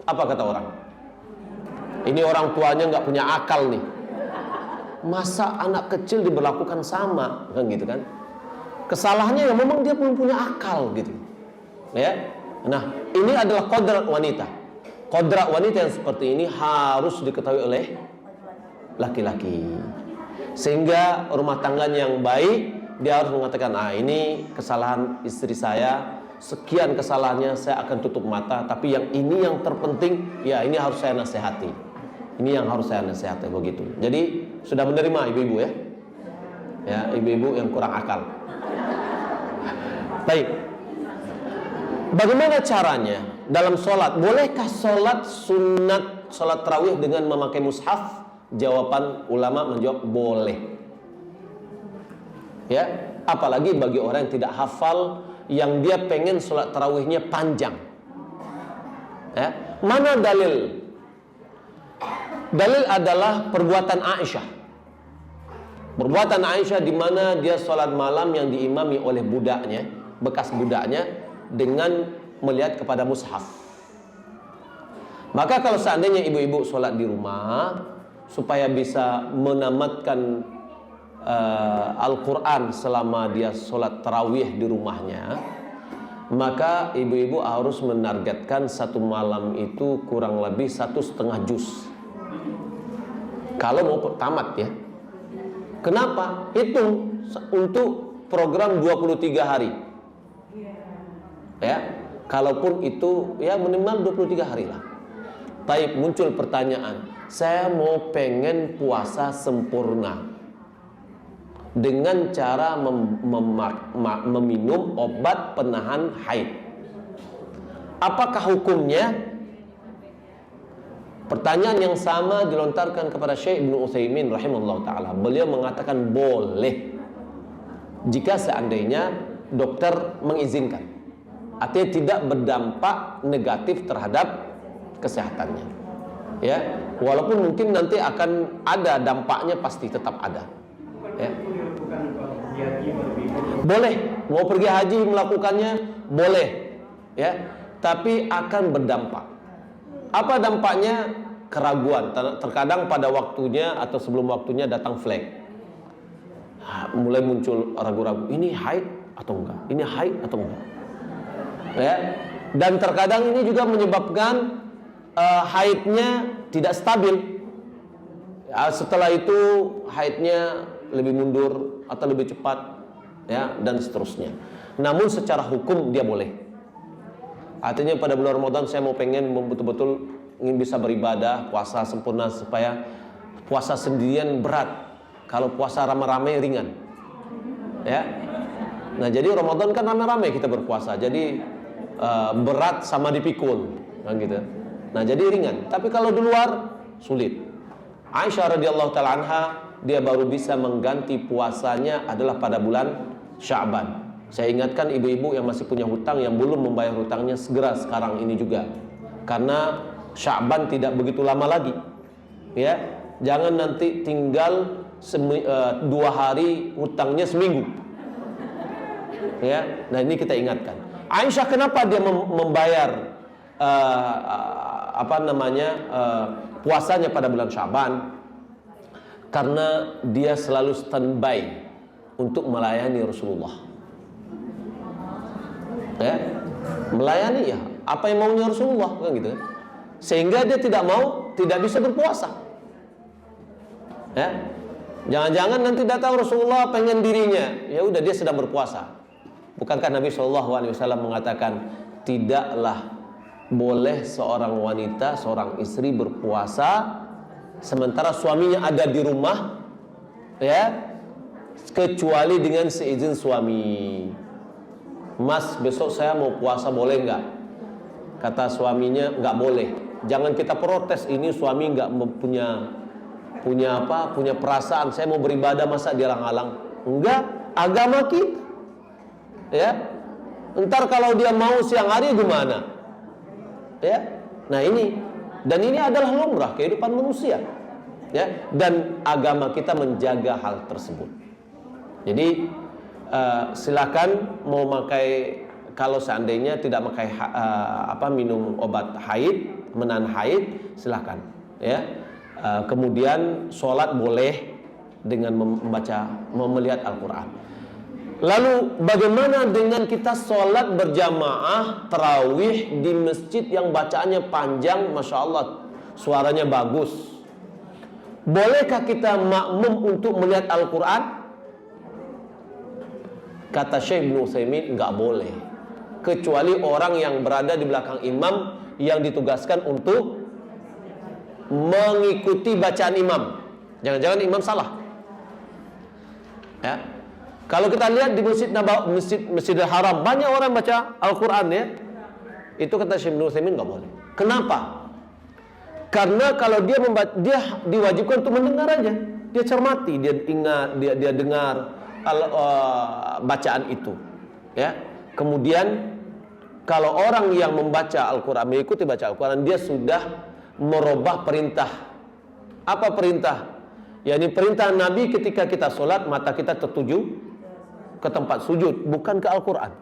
Apa kata orang? Ini orang tuanya nggak punya akal nih. Masa anak kecil diberlakukan sama, kan gitu kan? Kesalahannya ya memang dia belum punya akal gitu. Ya. Nah, ini adalah kodrat wanita. Kodrat wanita yang seperti ini harus diketahui oleh laki-laki. Sehingga rumah tangganya yang baik, dia harus mengatakan, ini kesalahan istri saya, sekian kesalahannya, saya akan tutup mata. Tapi yang ini yang terpenting, ya ini harus saya nasihati. Ini yang harus saya nasihati, begitu. Jadi sudah menerima ibu-ibu ya, ya ibu-ibu yang kurang akal. Baik. Bagaimana caranya dalam sholat? Bolehkah sholat sunat, sholat tarawih dengan memakai mushaf? Jawaban ulama menjawab boleh. Ya, apalagi bagi orang yang tidak hafal, yang dia pengen sholat tarawihnya panjang. Ya, mana dalil? Dalil adalah perbuatan Aisyah. Perbuatan Aisyah di mana dia sholat malam yang diimami oleh budaknya. bekas budaknya dengan melihat kepada mushaf. Maka kalau seandainya ibu-ibu sholat di rumah supaya bisa menamatkan Al-Quran selama dia sholat tarawih di rumahnya, maka ibu-ibu harus menargetkan satu malam itu kurang lebih 1,5 juz. Kalau mau tamat ya. Kenapa? Hitung untuk program 23 hari. Ya, kalaupun itu ya minimal 23 hari lah. Taib, muncul pertanyaan, saya mau pengen puasa sempurna dengan cara meminum obat penahan haid. Apakah hukumnya? Pertanyaan yang sama dilontarkan kepada Syekh Ibnu Utsaimin rahimahullah ta'ala. Beliau mengatakan boleh jika seandainya dokter mengizinkan, artinya tidak berdampak negatif terhadap kesehatannya. Ya, walaupun mungkin nanti akan ada dampaknya, pasti tetap ada. Ya. Boleh, mau pergi haji melakukannya boleh, ya, tapi akan berdampak. Apa dampaknya? Keraguan. Terkadang pada waktunya atau sebelum waktunya datang flag. Mulai muncul ragu-ragu, ini haid atau enggak? Ini haid atau enggak? Ya. Dan terkadang ini juga menyebabkan haidnya tidak stabil. Ya, setelah itu haidnya lebih mundur atau lebih cepat, ya, dan seterusnya. Namun secara hukum dia boleh. Artinya pada bulan Ramadan saya mau pengen betul-betul ingin bisa beribadah, puasa sempurna, supaya puasa sendirian berat, kalau puasa rame-rame ringan. Ya. Nah, jadi Ramadan kan rame-rame kita berpuasa, jadi berat sama dipikul, kan gitu. Nah, jadi ringan. Tapi kalau di luar sulit. Aisyah radhiyallahu taala anha, dia baru bisa mengganti puasanya adalah pada bulan Sya'ban. Saya ingatkan ibu-ibu yang masih punya hutang, yang belum membayar hutangnya, segera sekarang ini juga. Karena Sya'ban tidak begitu lama lagi. Ya, jangan nanti tinggal 2 hari hutangnya seminggu. Ya, nah ini kita ingatkan. Aisyah kenapa dia membayar puasanya pada bulan Sya'ban? Karena dia selalu standby untuk melayani Rasulullah. Ya, melayani ya apa yang maunya Rasulullah, kan gitu. Sehingga dia tidak bisa berpuasa. Ya, jangan-jangan nanti datang Rasulullah pengen dirinya, ya udah dia sedang berpuasa. Bukankah Nabi SAW mengatakan tidaklah boleh seorang wanita, seorang istri berpuasa sementara suaminya ada di rumah, ya, kecuali dengan seizin suami. Mas, besok saya mau puasa, boleh nggak? Kata suaminya, nggak boleh. Jangan kita protes, ini suami nggak punya perasaan. Saya mau beribadah, masa dia halang-halang? Enggak, agama kita. Ya, ntar kalau dia mau siang hari gimana? Ya, nah ini, dan ini adalah lumrah kehidupan manusia. Ya, dan agama kita menjaga hal tersebut. Jadi silakan mau pakai, kalau seandainya tidak pakai minum obat haid, menahan haid, silakan. Ya, kemudian sholat boleh dengan melihat Al-Quran. Lalu bagaimana dengan kita sholat berjamaah tarawih di masjid yang bacaannya panjang, masya Allah, suaranya bagus? Bolehkah kita makmum untuk melihat Al-Quran? Kata Syekh Ibnu Utsaimin, enggak boleh, kecuali orang yang berada di belakang imam yang ditugaskan untuk mengikuti bacaan imam. Jangan-jangan imam salah. Ya. Kalau kita lihat di Masjidil Haram, banyak orang baca Al-Quran, ya. Itu kata Syekh Ibnu Utsaimin enggak boleh. Kenapa? Karena kalau dia diwajibkan untuk mendengar aja, dia cermati, dia ingat, dia dengar bacaan itu, ya. Kemudian kalau orang yang membaca Al-Quran, mengikuti baca Al-Quran, dia sudah merubah perintah. Apa perintah? yakni perintah Nabi ketika kita sholat, mata kita tertuju ke tempat sujud, bukan ke Al-Quran.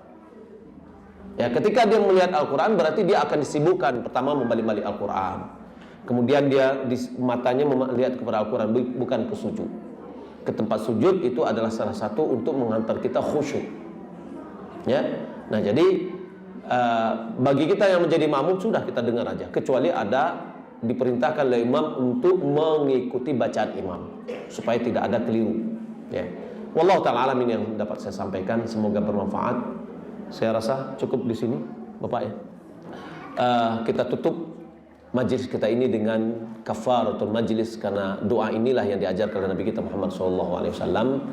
Ya, ketika dia melihat Al-Quran berarti dia akan disibukkan pertama membalik-balik Al-Quran. Kemudian dia matanya melihat kepada Al-Quran, bukan ke sujud. Ke tempat sujud itu adalah salah satu untuk mengantar kita khusyuk. Ya, nah jadi bagi kita yang menjadi makmum sudah kita dengar aja, kecuali ada diperintahkan oleh imam untuk mengikuti bacaan imam supaya tidak ada keliru. Ya, wallahu taala alam, ini yang dapat saya sampaikan. Semoga bermanfaat. Saya rasa cukup di sini, Bapak ya. Kita tutup majlis kita ini dengan kafaratul majlis, karena doa inilah yang diajarkan oleh Nabi kita Muhammad SAW.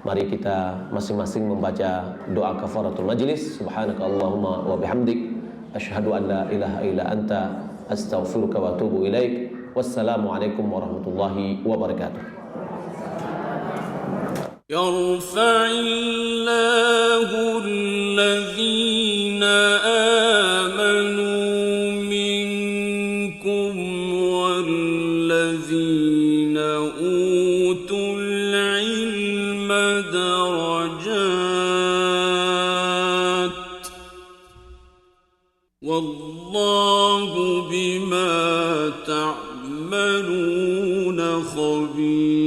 Mari kita masing-masing membaca doa kafaratul majlis. Subhanakallahumma wa bihamdik, asyhadu an la ilaha illa anta, astaghfiruka wa atubu ilaik. Wassalamualaikum warahmatullahi wabarakatuh. يرفع الله الذين آمنوا منكم والذين أوتوا العلم درجات والله بما تعملون خبير